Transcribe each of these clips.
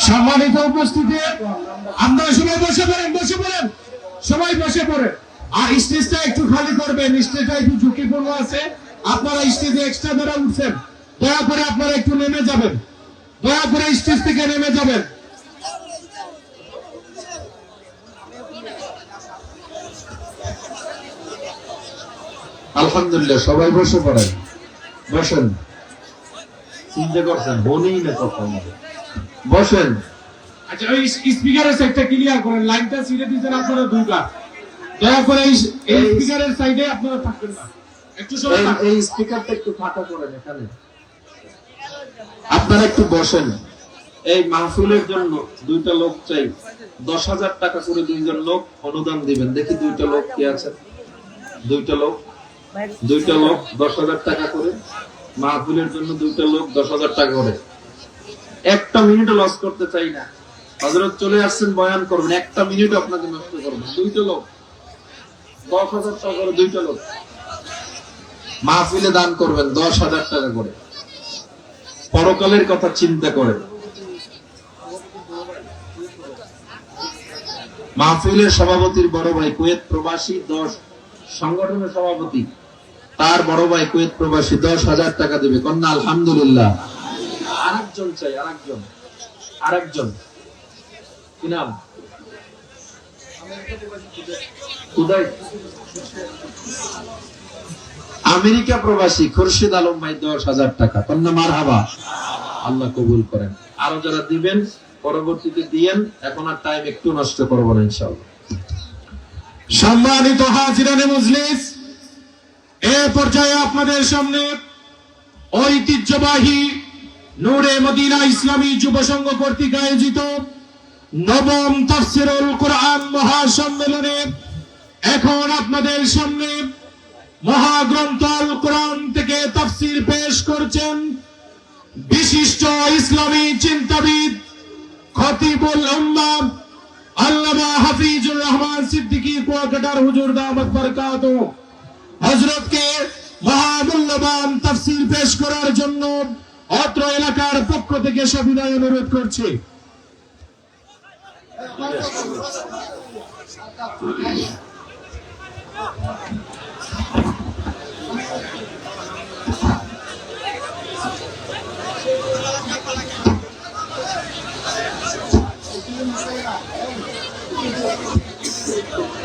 সম্মানিত উপস্থিতি, আপনারা সবাই বসে পড়েন, সবাই বসে পড়েন। আর স্টেজটা একটু খালি করবেন, স্টেজটা একটু ঝুঁকিপূর্ণ আছে। আপনারা স্টেজে এক্সট্রা যারা উঠছেন, দয়া করে আপনারা একটু নেমে যাবেন, দয়া করে স্টেজ থেকে নেমে যাবেন। আলহামদুলিল্লাহ, সবাই বসে পড়েন, বসেন। চিন্তা করছেন বলেই না কখন বসেন। আচ্ছা, ওই স্পিকারের সাইডটা ক্লিয়ার করেন, লাইনটা ছিঁড়ে দিয়েছেন আপনারা দুইটা। দয়া করে এই স্পিকারের সাইডে আপনারা থাকবেন না, একটু সবাই এই স্পিকারটা একটু ফাঁকা করেন। এখানে আপনারা একটু বসেন। এই মাহফিলের জন্য দুইটা লোক চাই, 10,000 টাকা করে দুইজন লোক অনুদান দিবেন। দেখি দুইটা লোক কি আছে, দুইটা লোক 10,000 টাকা করে মাহফিলের জন্য, দুইটা লোক 10,000 টাকা করে। একটা মিনিট লস করতে চাই না। হযরত চলে আসছেন, বয়ান করবেন, একটা মিনিট আপনাকে নষ্ট করবেন। দুইটা লোক 10,000 টাকা করে, দুইটা লোক মাহফিলে দান করবেন 10,000 টাকা করে। পরকালের কথা চিন্তা করেন। মাহফিলের সভাপতির বড় ভাই কুয়েত প্রবাসী 10 সংগঠনের সভাপতি, তার বড় ভাই কুয়েত প্রবাসী 10,000 টাকা দেবে। কন্যা আলহামদুলিল্লাহ। আরেকজন চাই, আরেকজন কি নাম? আমেরিকা প্রবাসী খুরশিদ আলম ভাই 10,000 টাকা। কন্যা মারহাবা, আল্লাহ কবুল করেন। আরো যারা দিবেন পরবর্তীতে দিয়েন, এখন আর টাইম একটু নষ্ট করবো না ইনশাআল্লাহ। সম্মানিত হাজিরানে মজলিস, এ পর্যায়ে আপনাদের সামনে ঐতিহ্যবাহী নূরে মদিনা ইসলামী যুব সংঘ কর্তৃক আয়োজিত নবম তাফসীরুল কোরআন মহাসম্মেলনে এখন আপনাদের সামনে মহাগ্রন্থ আল কোরআন থেকে তাফসীর পেশ করছেন বিশিষ্ট ইসলামী চিন্তাবিদ খতিবুল উম্মাহ আল্লামা হাফিজুর রহমান সিদ্দিকী কুয়াকাটার হুজুর দামাত বরকাতুহু। হযরতকে মহামূল্যবান তাফসীর পেশ করার জন্য অত্র এলাকার পক্ষ থেকে সবিনয় অনুরোধ করছি।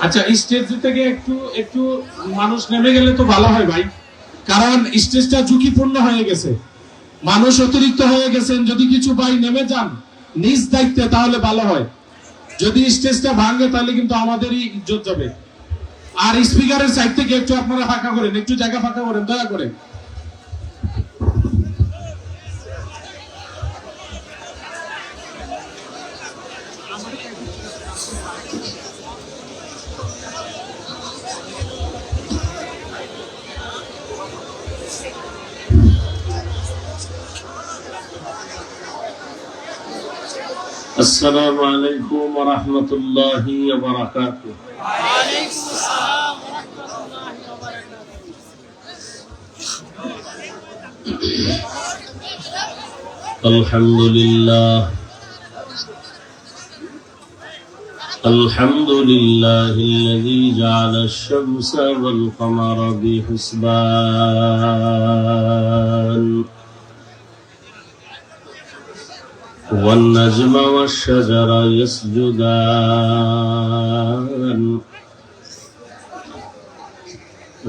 আচ্ছা, স্টেজ থেকে একটু মানুষ নেমে গেলে তো ভালো হয় ভাই, কারণ স্টেজটা ঝুঁকিপূর্ণ হয়ে গেছে, মানুষ অতিরিক্ত হয়ে গেছেন। যদি কিছু ভাই নেমে যান নিজ দায়িত্বে তাহলে ভালো হয়। যদি স্টেজটা ভাঙে তাহলে কিন্তু আমাদেরই ইজ্জত যাবে। আর স্পিকারের সাইড থেকে একটু আপনারা ফাঁকা করেন, একটু জায়গা ফাঁকা করেন দয়া করে। السلام عليكم ورحمة الله وبركاته. وعليكم السلام ورحمة الله وبركاته. الحمد لله الذي جعل الشمس والقمر بحسبان والنجم والشجر يسجدان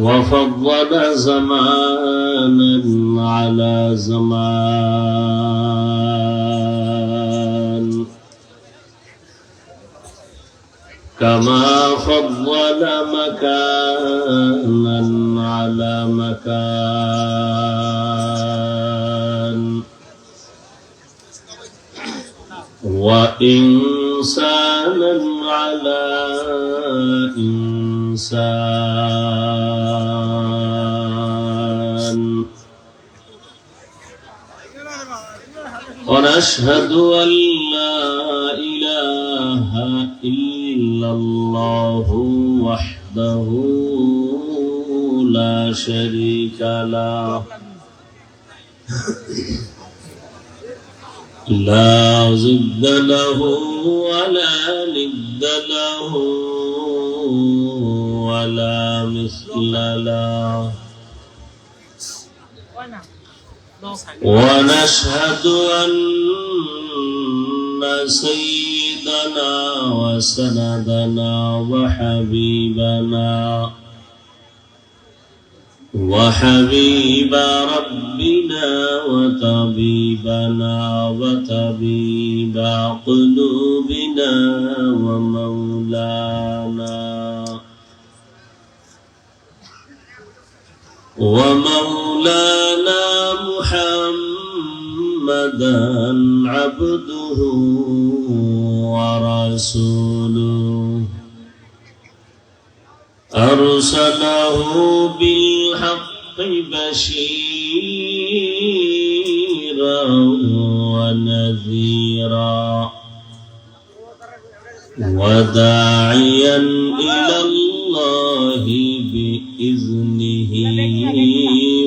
وفضل زمانا على زمان كما فضل مكانا على مكان وإنسانا على إنسان ونشهد أن لا إله إلا الله وحده لا شريك له لا ضد له ولا ند له ولا مثل له ونشهد أن سيدنا وسندنا وحبيب ربنا وطبيبنا وطبيب قلوبنا ومولانا محمدا عبده ورسوله أرسله بالحق بشيرا ونذيرا وداعيا إلى الله بإذنه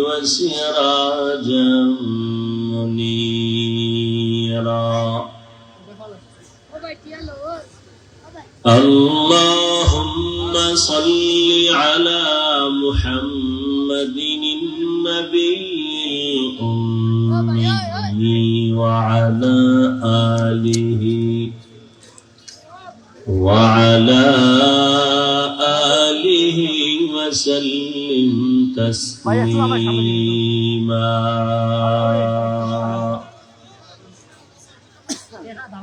وسراجا منيرا اللهم صل على محمد النبي الأمي وعلى آله وسلم تسليما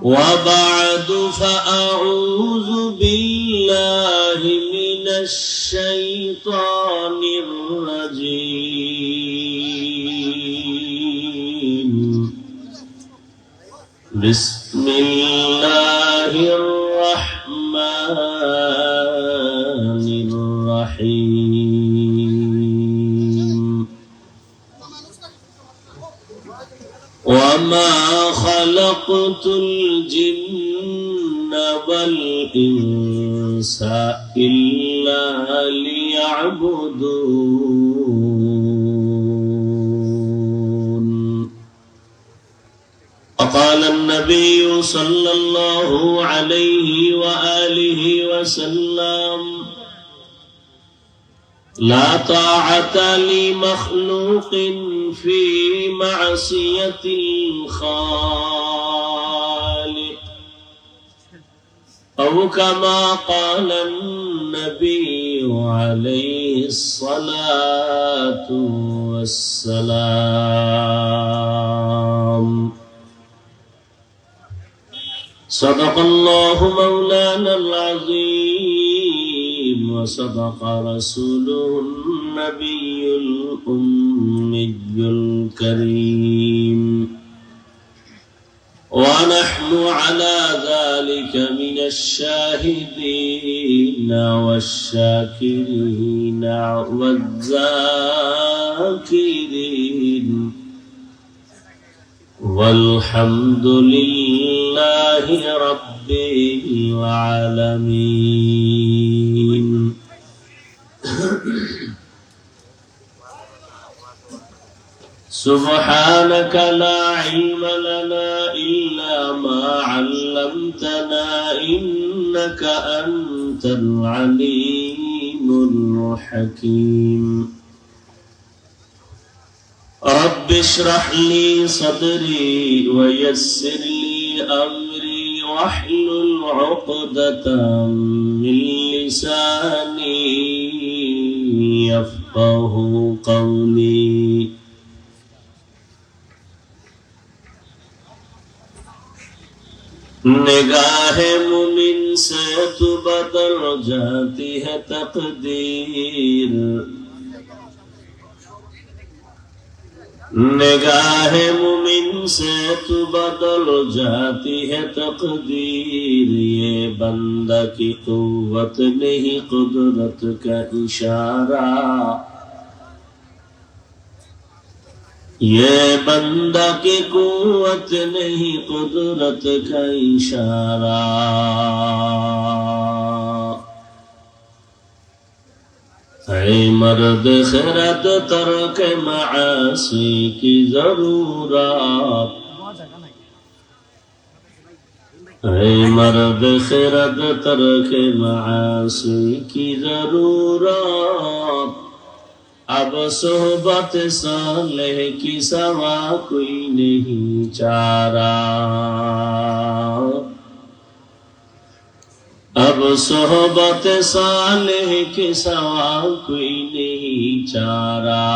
وبعد فأعوذ بالله من الشيطان الرجيم بسم الله الرحمن الرحيم وما خلقت الجن والإنس إلا ليعبدون وقال النبي صلى الله عليه وآله وسلم لا طاعة لمخلوق في معصية الخالق أو كما قال النبي عليه الصلاة والسلام صدق الله مولانا العظيم وصدق رسوله النبي الأمي الكريم ونحن على ذلك من الشاهدين والشاكرين والذاكرين والحمد لله رب العالمين سبحانك لا علم لنا إلا ما علمتنا إنك أنت العليم الحكيم رب اشرح لي صدري ويسر لي أمري واحلل عقدة من لساني يفقه قولي निगाह मुमिन से तो बदल जाती है तकदीर निगाह मुमिन से तो बदल जाती है तकदीर ये बंदा की कुव्वत नहीं कुदरत का इशारा ये बंदा की कुव्वत नहीं कुदरत का इशारा ऐ मर्द खिरत तर्क मासी की जरूरत है मर्द खिरद तरक मासी की जरूरत, अब सोहबत सालेह की सवा कोई नहीं चारा, अब सोहबत सालेह की सवा कोई नहीं चारा।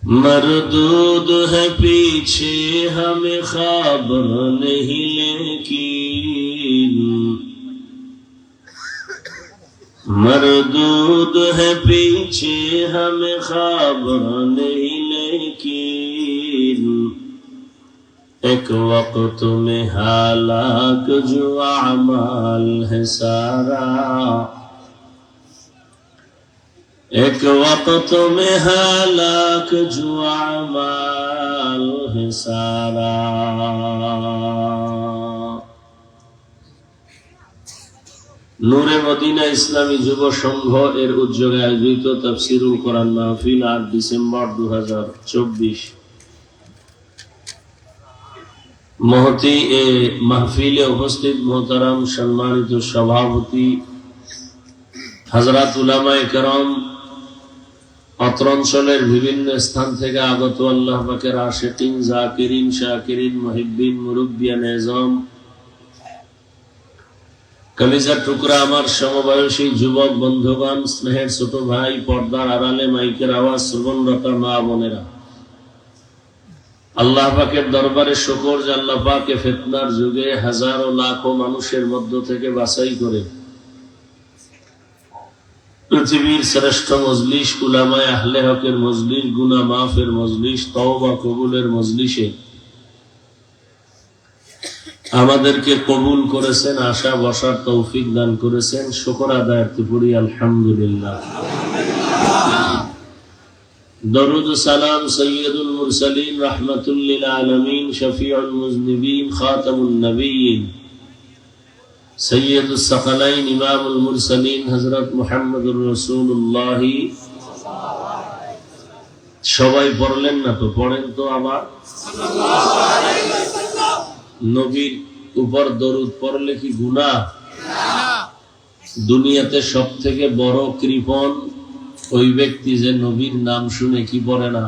मरदूद है पीछे हमें खबर नहीं, लेकिन मरदूद है पीछे हमें खबर नहीं, लेकिन एक वक्त में हालाक जो अमाल है सारा, एक वक्त में हालाक जो अमाल है सारा। নূরে মদিনা ইসলামী যুব সংঘ এর উদ্যোগে আয়োজিত তাফসীরুল কোরআন মাহফিল ৮ ডিসেম্বর ২০২৪। মহতি এ মাহফিলে উপস্থিত মোহতারাম সম্মানিত সভাপতি হযরত উলামায়ে কেরাম, অত্র অঞ্চলের বিভিন্ন স্থান থেকে আগত আল্লাহ পাকের আশিকিন, জাকিরিন, শাকিরিন, মুহিব্বিন, মুরব্বিয়ান এজম, কলিজার টুকরা আমার সমবয়সী যুবক বন্ধুগণ, স্নেহের ছোট ভাই, পর্দার আড়ালে মাইকের আওয়াজ শ্রবণরত মা বোনেরা, আল্লাহ পাকের দরবারে শুকর যে আল্লাহ পাকে ফিতনার যুগে হাজারো লাখো মানুষের মধ্য থেকে বাছাই করে পৃথিবীর শ্রেষ্ঠ মজলিস, উলামায়ে আহলে হকের মজলিস, গুনাহ মাফের মজলিস, তওবা কবুলের মজলিসে আমাদেরকে কবুল করেছেন, আশা বসার তৌফিক দান করেছেন। শুকর আদায়ার্থে পড়ি আলহামদুলিল্লাহ। দরুদ সালাম সৈয়দুল মুরসালিন, রাহমাতুল লিল আলামিন, শফিউল মুজনিবিন, খাতামুন নবিয়্যিন, সৈয়দুস সাকালাইন, ইমামুল মুরসালিন হযরত মুহাম্মদুর রাসূলুল্লাহ। সবাই পড়লেন না তো? পড়েন তো আবার। নবীর উপর দরুদ পড়লে কি গুনাহ? দুনিয়াতে সব থেকে বড় কৃপণ ওই ব্যক্তি যে নবীর নাম শুনে কি পড়ে না?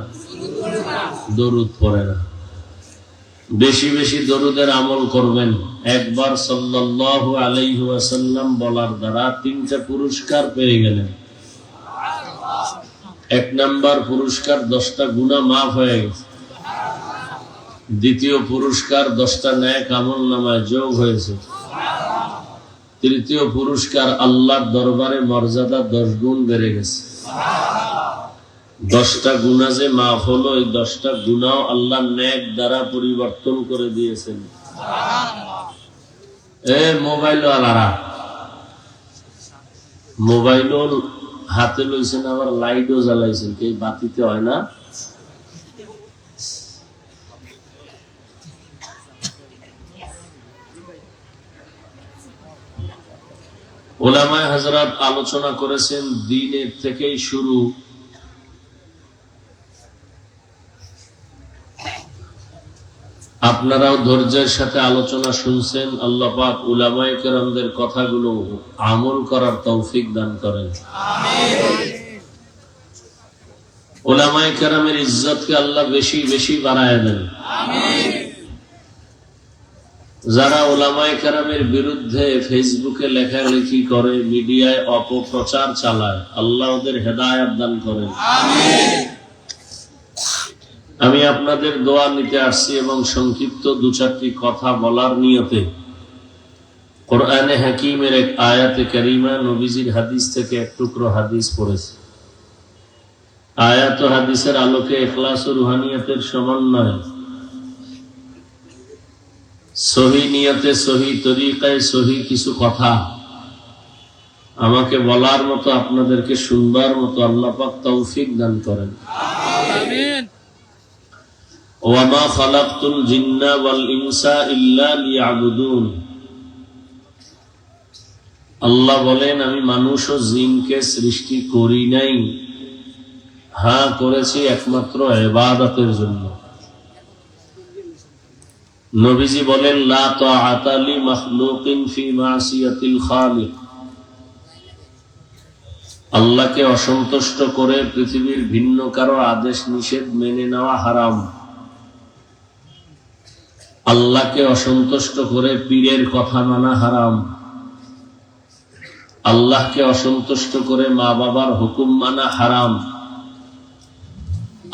দরুদ পড়ে না। বেশি বেশি দরুদের আমল করবেন। একবার সাল্লাল্লাহু আলাইহি ওয়াসাল্লাম বলার দ্বারা 3টা পুরস্কার পেয়ে গেলেন। 1 নাম্বার পুরস্কার 10টা গুনাহ মাফ হয়ে গেছে। দ্বিতীয় পুরস্কার 10টা নেক আমল নামায় যোগ হয়েছে। তৃতীয় পুরস্কার আল্লাহর দরবারে মর্যাদা 10 গুণ বেড়ে গেছে। 10টা গুনাহ যে মাফ হলো, এই 10টা গুনাহ আল্লাহ নেক দ্বারা পরিবর্তন করে দিয়েছেন। মোবাইল ওয়ালারা মোবাইল হাতে লইছেন, আবার লাইটও জ্বালাইছেন, এই বাতিতে হয় না? উলামায়ে হযরত আলোচনা করেছেন দ্বীনের থেকেই শুরু, আপনারাও ধৈর্যের সাথে আলোচনা শুনছেন। আল্লাহ পাক উলামায়ে কেরামদের কথাগুলো আমল করার তৌফিক দান করেন। উলামায়ে কেরামের ইজ্জতকে আল্লাহ বেশি বেশি বাড়ায় দেন। যারা উলামায়ে কেরামের বিরুদ্ধে ফেসবুকে লেখালেখি করে, মিডিয়ায় অপপ্রচার চালায়, আল্লাহ ওদের হেদায়েত দান করেন। আমি আপনাদের দোয়া নিতে আসছি এবং সংক্ষিপ্ত 2-4টি কথা বলার নিয়তে কোরআনে হাকিমের এক আয়াতে কারিমা, নবীজির হাদিস থেকে এক টুকরো হাদিস পড়েছি। আয়াত ও হাদিসের আলোকে ইখলাস ও রুহানিয়াতের সমন্বয়, সহি নিয়তে, সহি তরিকায়, সহি কিছু কথা আমাকে বলার মতো, আপনাদেরকে শুনবার মতো আল্লাহ পাক তৌফিক দান করেন। আমিন। ওয়ামা খালাকতুল জিন্না ওয়াল ইনসা ইল্লা লিয়াবুদুন। আল্লাহ বলেন, আমি মানুষ ও জিনকে সৃষ্টি করি নাই, হ্যাঁ করেছি একমাত্র ইবাদতের জন্য। নবীজি বলেন, লা তাআতা লি মাখলুকিন ফি মাসিয়াতিল খালিক। আল্লাহকে অসন্তুষ্ট করে পৃথিবীর ভিন্ন কারো আদেশ নিষেধ মেনে নেওয়া হারাম। আল্লাহকে অসন্তুষ্ট করে পীরের কথা মানা হারাম। আল্লাহকে অসন্তুষ্ট করে মা বাবার হুকুম মানা হারাম।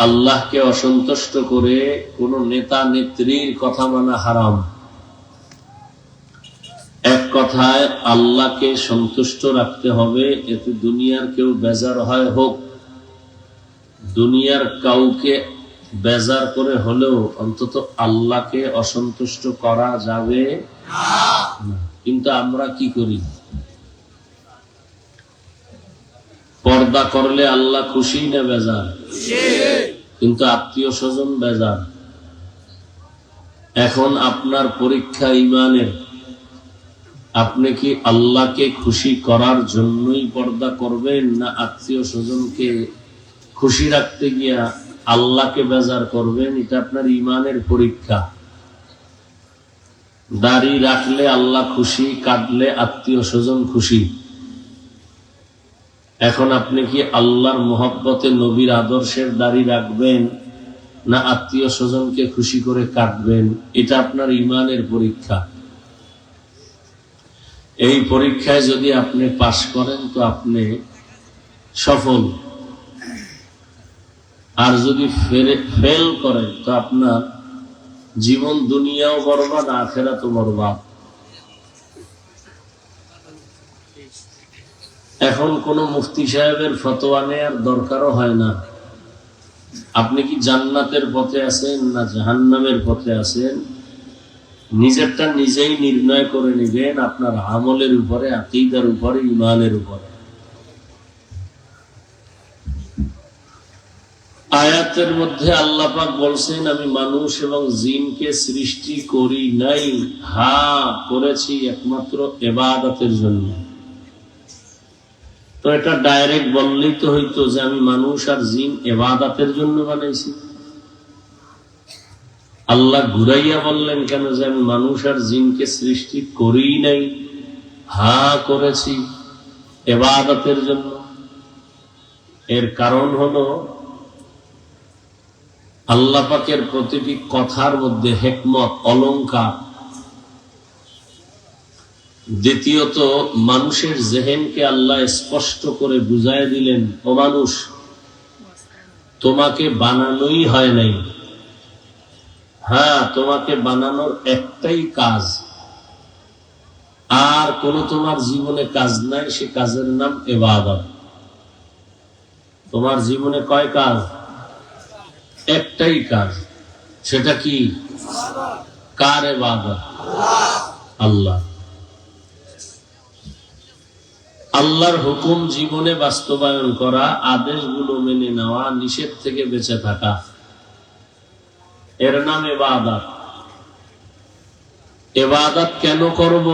আল্লাহকে অসন্তুষ্ট করে কোন নেতা নেত্রীর কথা মানা হারাম। এক কথায় আল্লাহকে সন্তুষ্ট রাখতে হবে, এতে দুনিয়ার কেউ বেজার হয় হোক, দুনিয়ার কাউকে বেজার করে হলেও অন্তত আল্লাহকে অসন্তুষ্ট করা যাবে না। কিন্তু আমরা কি করি? পর্দা করলে আল্লাহ খুশি না বেজার? কিন্তু আত্মীয় স্বজন বেজার। এখন আপনার পরীক্ষা ইমানের। আপনি কি আল্লাহকে খুশি করার জন্যই পর্দা করবেন, না আত্মীয় স্বজনকে খুশি রাখতে গিয়া আল্লাহকে বেজার করবেন? এটা আপনার ইমানের পরীক্ষা। দাড়ি রাখলে আল্লাহ খুশি, কাটলে আত্মীয় স্বজন খুশি। এখন আপনি কি আল্লাহর মোহব্বতে নবীর আদর্শের দাড়ি রাখবেন, না আত্মীয় স্বজনকে খুশি করে কাটবেন? এটা আপনার ইমানের পরীক্ষা। এই পরীক্ষায় যদি আপনি পাশ করেন তো আপনি সফল, আর যদি ফেল করেন তো আপনার জীবন দুনিয়াও বরবাদ, আখিরাতও বরবাদ। এখন কোন মুফতি সাহেবের ফতোয়া নেওয়ার দরকারও হয় না। আপনি কি জান্নাতের পথে আছেন না জাহান্নামের পথে আছেন, নিজেরটা নিজেই নির্ণয় করে নেবেন, আপনার আমলের উপরে, আকীদার উপরে, ঈমানের উপরে। আয়াতের মধ্যে আল্লাহ পাক বলছেন, আমি মানুষ এবং জিনকে সৃষ্টি করি নাই, হ্যাঁ করেছি একমাত্র ইবাদতের জন্য। তো এটা ডাইরেক্ট বললেই তো হইতো যে আমি মানুষ আর জিন ইবাদতের জন্য বানাইছি। আল্লাহ ঘুরাইয়া বললেন কেন যে আমি মানুষ আর জিনকে সৃষ্টি করি নাই, হ্যাঁ করেছি ইবাদতের জন্য? এর কারণ হলো আল্লাহ পাকের প্রতিটি কথার মধ্যে হিকমত, অলংকার। দ্বিতীয়ত, মানুষের জেহেনকে আল্লাহ স্পষ্ট করে বুঝায় দিলেন, ও মানুষ, তোমাকে বানানোই হয় নাই, হ্যাঁ তোমাকে বানানোর একটাই কাজ, আর কোন তোমার জীবনে কাজ নাই, সে কাজের নাম ইবাদত। তোমার জীবনে কয় কাজ? একটাই কাজ। সেটা কি? কার ইবাদত? আল্লাহ। আল্লাহর হুকুম জীবনে বাস্তবায়ন করা, আদেশগুলো মেনে নেওয়া, নিষেধ থেকে বেঁচে থাকা, এর নাম ইবাদত। ইবাদত কেন করব?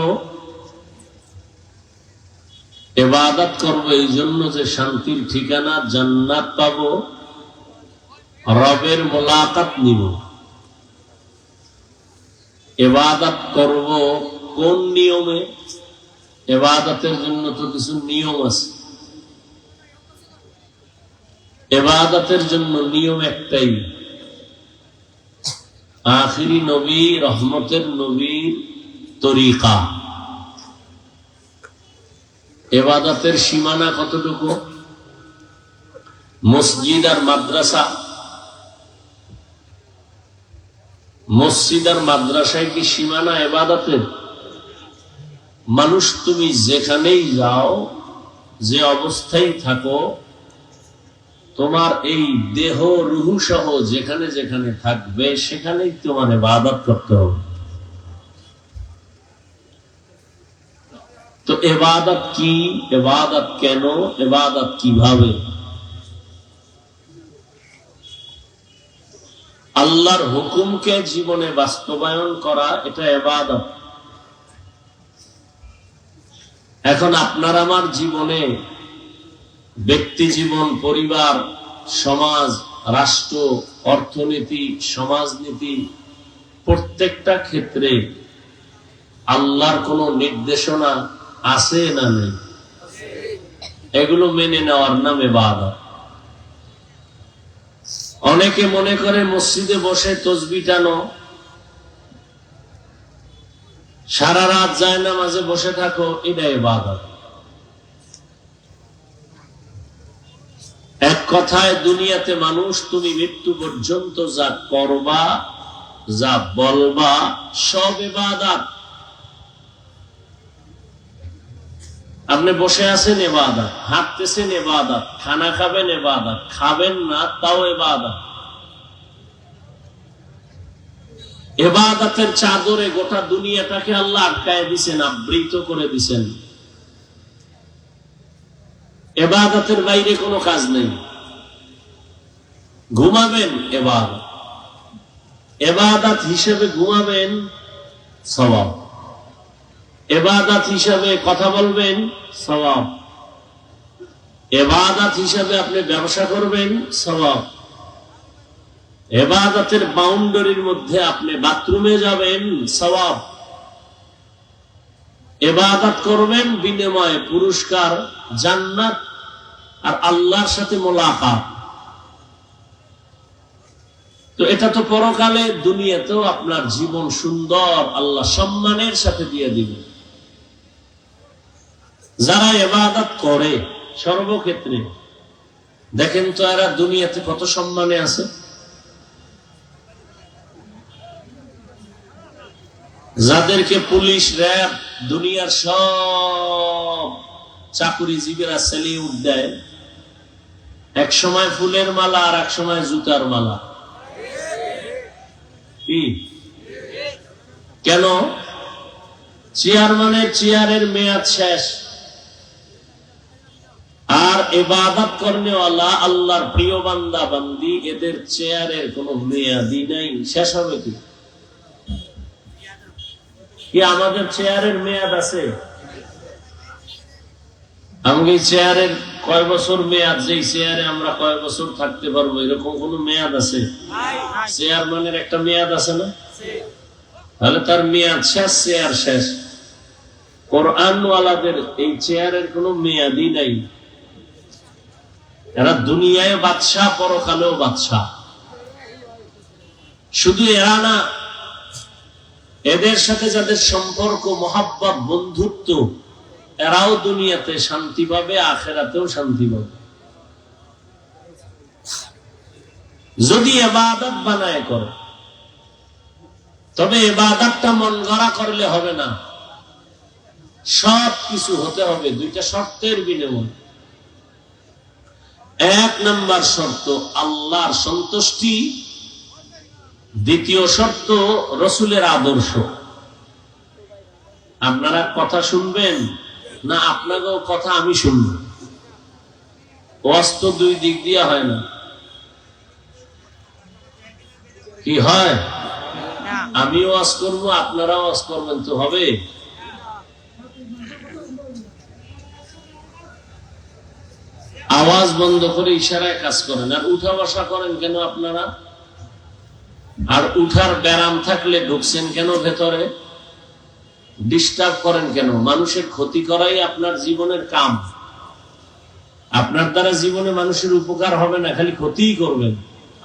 ইবাদত করব এই জন্য যে শান্তির ঠিকানা জান্নাত পাবো, রবের মোলাকাত নিব। ইবাদত করব কোন নিয়মে? ইবাদতের জন্য তো কিছু নিয়ম আছে। ইবাদতের জন্য নিয়ম একটাই, আখিরি নবী, রহমতের নবীর তরিকা। ইবাদতের সীমানা কতটুকু? মসজিদ আর মাদ্রাসা। মসজিদ আর মাদ্রাসায় কি সীমানা ইবাদতের? মানুষ তুমি যেখানেই যাও, যে অবস্থায় থাকো, তোমার এই দেহ রুহু সহ যেখানে যেখানে থাকবে সেখানেই তোমার ইবাদত করতে হবে। তো ইবাদত কি? ইবাদত কেন? ইবাদত কিভাবে? আল্লাহর হুকুমকে জীবনে বাস্তবায়ন করা, এটা ইবাদত। এখন আপনার আমার জীবনে ব্যক্তি জীবন, পরিবার, সমাজ, রাষ্ট্র, অর্থনীতি, সমাজনীতি, প্রত্যেকটা ক্ষেত্রে আল্লাহর কোন নির্দেশনা আছে না নেই? এগুলো মেনে নেওয়ার নাম ইবাদত। অনেকে মনে করে মসজিদে বসে তাসবিহ টানো, সারা রাত জায়নামাজে বসে থাকো, এটা ইবাদত। এক কথায় দুনিয়াতে মানুষ তুমি মৃত্যু পর্যন্ত যা করবা, যা বলবা, সব ইবাদত। আপনি বসে আছেন ইবাদত, হাঁটতেছেন ইবাদত, খানা খাবেন ইবাদত, খাবেন না তাও ইবাদত। ইবাদতের চাদরে গোটা দুনিয়াটাকে আল্লাহ আটকায় দিছেন, আবৃত করে দিছেন। ইবাদতের বাইরে কোনো কাজ নেই। ঘুমাবেন ইবাদত, ইবাদত হিসেবে ঘুমাবেন সওয়াব, ইবাদত হিসাবে কথা বলবেন সওয়াব, ইবাদত হিসাবে আপনি ব্যবসা করবেন সওয়াব, ইবাদতের বাউন্ডারির মধ্যে আপনি বাথরুমে যাবেন সওয়াব, ইবাদত করবেন বিনিময়ে পুরস্কার জান্নাত আর আল্লাহর সাথে মোলাকাত। তো এটা তো পরকালে, দুনিয়াতেও আপনার জীবন সুন্দর, আল্লাহ সম্মানের সাথে দিয়ে দিবে। যারা ইবাদত করে সর্বক্ষেত্রে, দেখেন তো এরা দুনিয়াতে কত সম্মানে আছে। যাদেরকে পুলিশ, র‍্যাব, দুনিয়ার সব চাকুরিজীবীরা সেলিউট দেয়, এক সময় ফুলের মালা আর এক সময় জুতার মালা। কি কেন? চেয়ারম্যানের চেয়ারের মেয়াদ শেষ, আর ইবাদত করনেওয়ালা আল্লাহর প্রিয় বান্দা বান্দি, এদের চেয়ারের কোনো মেয়াদই নাই। শেষ হবে কি? কি আমাদের চেয়ারের মেয়াদ আছে? আমাকে চেয়ারের কয় বছর মেয়াদ, যে চেয়ারে আমরা কয় বছর থাকতে পারবো, এরকম কোন মেয়াদ আছে? চেয়ারম্যানের একটা মেয়াদ আছে না? তাহলে তার মেয়াদ শেষ, চেয়ার শেষ। কোরআনওয়ালাদের এই চেয়ারের কোনো মেয়াদই নাই। এরা দুনিয়ায় বাদশাহ, পরকালেও বাদশাহ। শুধু এরা না, এদের সাথে যাদের সম্পর্ক, মহাব্বত, বন্ধুত্ব, এরাও দুনিয়াতে শান্তি পাবে, আখিরাতেও শান্তি পাবে। যদি ইবাদত বানায় করে, তবে ইবাদতটা মন গড়া করলে হবে না, সব কিছু হতে হবে দুইটা শর্তের বিনিময়ে। এক নাম্বার শর্ত আল্লাহর সন্তুষ্টি, দ্বিতীয় শর্ত রাসূলের আদর্শ। আপনারা কথা শুনবেন না আপনাকেও কথা আমি শুনব? ওয়াজ তো দুই দিক দিয়ে হয় না। কি হয়? আমি ওয়াজ করবো, আপনারা ওয়াজ করবেন, তো হবে? আওয়াজ বন্ধ করে ইশারায় কাজ করেন, আর উঠা বসা করেন কেন আপনারা? আর উঠার ব্যারাম থাকলে ঢুকছেন কেন ভেতরে? ডিস্টার্ব করেন কেন? মানুষের ক্ষতি করাই আপনার জীবনের কাম। আপনার দ্বারা জীবনে মানুষের উপকার হবে না, খালি ক্ষতিই করবেন।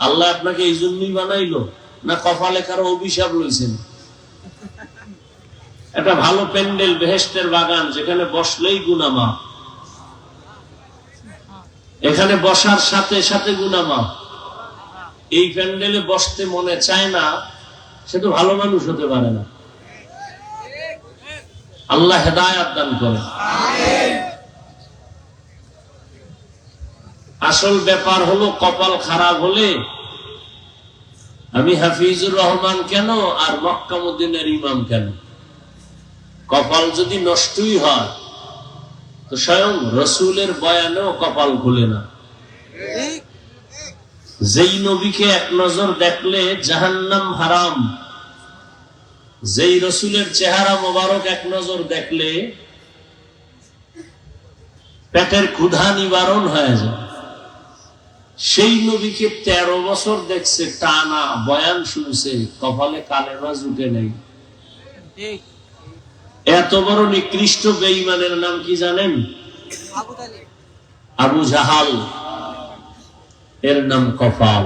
আল্লাহ আপনাকে এই জন্যই বানাইলো না কপালে কারো অভিশাপ লইছেন? একটা ভালো প্যান্ডেল, বেহেশতের বাগান, যেখানে বসলেই গুনাহ মাফ, এখানে বসার সাথে সাথে গুনাহ মাফ। এই প্যান্ডেলে বসতে মনে চায় না, সে তো ভালো মানুষ হতে পারে না। আল্লাহ হেদায়েত দান করেন। আসল ব্যাপার হলো, কপাল খারাপ হলে আমি হাফিজুর রহমান কেন আর মক্কা মদিনার ইমাম কেন? কপাল যদি নষ্টই হয়, তো স্বয়ং রাসূলের বয়ানেও কপাল খুলে না। যেই নবীকে এক নজর দেখলে জাহান্নাম হারাম, যেই রাসূলের চেহারা মোবারক এক নজর দেখলে পেটের ক্ষুধা নিবারণ হয়ে যায়, সেই নবীকে 13 বছর দেখছে, টানা বয়ান শুনছে, কপালে কালেমা জুটে নাই। এত বড় নিকৃষ্ট বেঈমানের নাম কি জানেন? আবু জাহাল। এর নাম কপাল।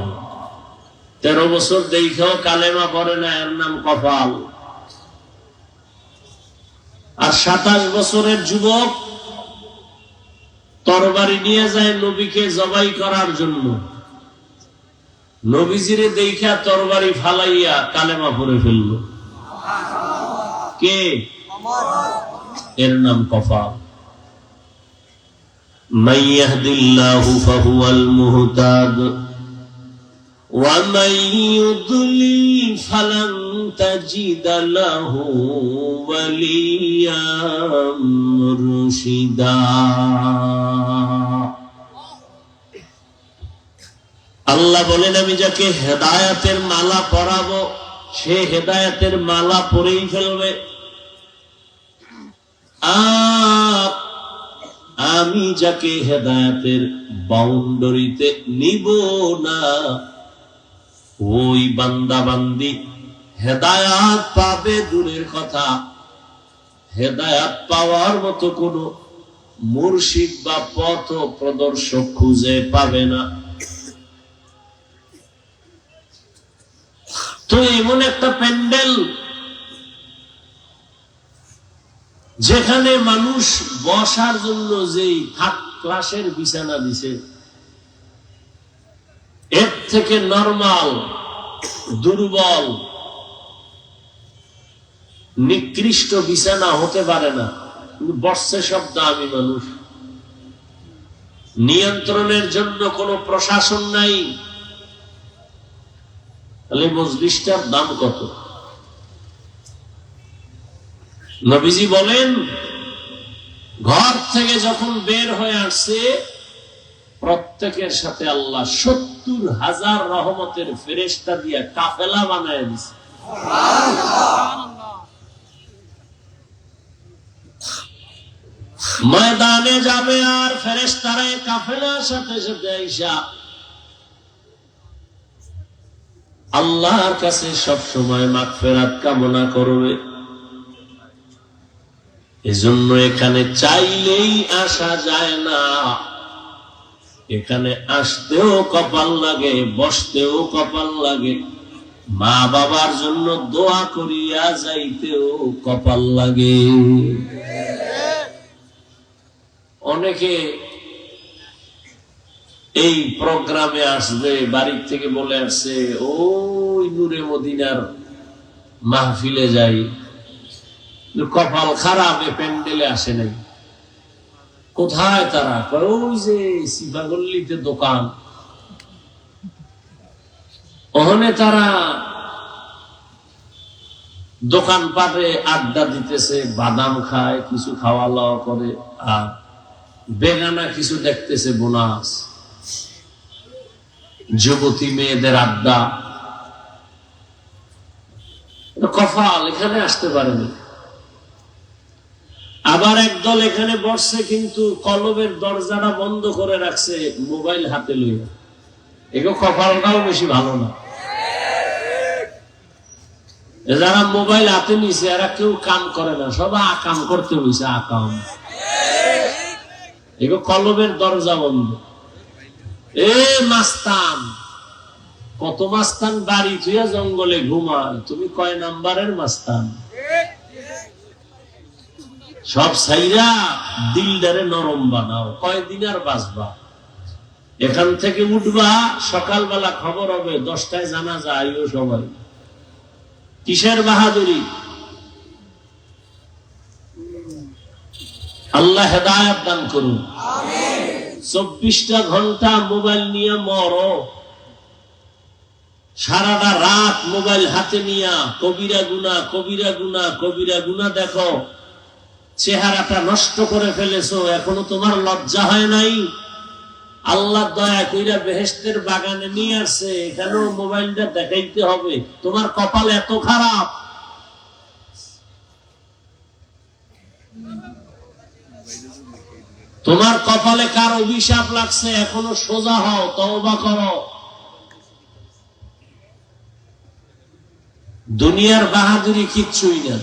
13 বছর দেখেও কালেমা পড়ে না, এর নাম কপাল। আর 27 বছরের যুবক তরবারি নিয়ে যায় নবীকে জবাই করার জন্য। নবীজিরে দেখা তরবারি ফালাইয়া কালেমা পড়ে ফেলল। কে? এর নাম কপাল। মান ইয়াহদিল্লাহু ফাহুয়াল মুহতাদ ওয়া মান ইউদ্লিল ফালান তাজিদা লাহু ওয়ালিয়াম মুরশিদা। আল্লাহ বলেন, আমি যাকে হেদায়েতের মালা পরাবো সে হেদায়েতের মালা পরেই ফেলবে, আর আমি যাকে হেদায়েতের বাউন্ডারিতে নিব না, ওই বান্দা বান্দি হেদায়াত পাবে দূরের কথা, হেদায়াত পাওয়ার মতো কোন মুর্শিদ বা পথ প্রদর্শক খুঁজে পাবে না। তো এমন একটা প্যান্ডেল যেখানে মানুষ বসার জন্য যেই থার্ড ক্লাসের বিছানা দিছে, এর থেকে নরমাল, দুর্বল, নিকৃষ্ট বিছানা হতে পারে না, কিন্তু বসছে সব দামি মানুষ। নিয়ন্ত্রণের জন্য কোনো প্রশাসন নাই, তাহলে মজলিসটার দাম কত? নবীজি বলেন, ঘর থেকে যখন বের হয়ে আসছে প্রত্যেকের সাথে আল্লাহ 70,000 রহমতের ফেরেশতা দিয়ে কাফেলা বানায় দিছে। ময়দানে যাবে আর ফেরেশতারা কাফেলার সাথে সাথে আইসা আল্লাহর কাছে সব সময় মাগফিরাত কামনা করবে। এজন্য এখানে চাইলেই আসা যায় না, এখানে আসতেও কপাল লাগে, বসতেও কপাল লাগে, মা বাবার জন্য দোয়া করিয়া যাইতেও কপাল লাগে। অনেকে এই প্রোগ্রামে আসবে, বাড়ির থেকে বলে আসছে ওই নূরে মদিনার মাহফিলে যাই, কপাল খারাপ, প্যান্ডেলে আসে নাই। কোথায় তারা? ওই যে সিফাগল্লিতে দোকান, ওখানে তারা দোকান পাটে আড্ডা দিতেছে, বাদাম খায়, কিছু খাওয়া দাওয়া করে, আর বেগানা কিছু দেখতেছে, বোনাস, যুবতী মেয়েদের আড্ডা। কপাল, এখানে আসতে পারেনি। আবার একদল এখানে বসছে কিন্তু কলবের দরজাটা বন্ধ করে রাখছে, মোবাইল হাতে লইয়া। এগুলো কপালটাও বেশি ভালো না। যারা মোবাইল হাতে নিছে এরা কেউ কাম করে না, সব আকাম করতে হইছে, আকাম। এগুলো কলবের দরজা বন্ধ। এ মাস্তান, কত মাস্তান বাড়ি থুইয়া জঙ্গলে ঘুমায়, তুমি কয় নাম্বারের মাস্তান? সব সাইরা দিলদারে নরম বানাও, কয়দিন আর বাঁচবা। এখান থেকে উঠবা, সকালবেলা খবর হবে 10টায় জানাজা, আইও সবাই। কিসের বাহাদুরি? আল্লাহ হেদায়েত দান করুন। 24টা ঘন্টা মোবাইল নিয়ে মরো, সারাটা রাত মোবাইল হাতে নিয়া কবিরা গুনাহ, কবিরা গুনাহ, কবিরা গুনাহ দেখো, চেহারাটা নষ্ট করে ফেলেছো, এখনো তোমার লজ্জা হয় নাই? আল্লাহ দয়া কইরা বেহেশতের বাগানে নিয়ে আসছে, এখানেও মোবাইলটা দেখাইতে হবে? তোমার কপাল এত খারাপ? তোমার কপালে কার অভিশাপ লাগছে, এখনো সোজা হও, তওবা করো। দুনিয়ার বাহাদুরি কিচ্ছুই না।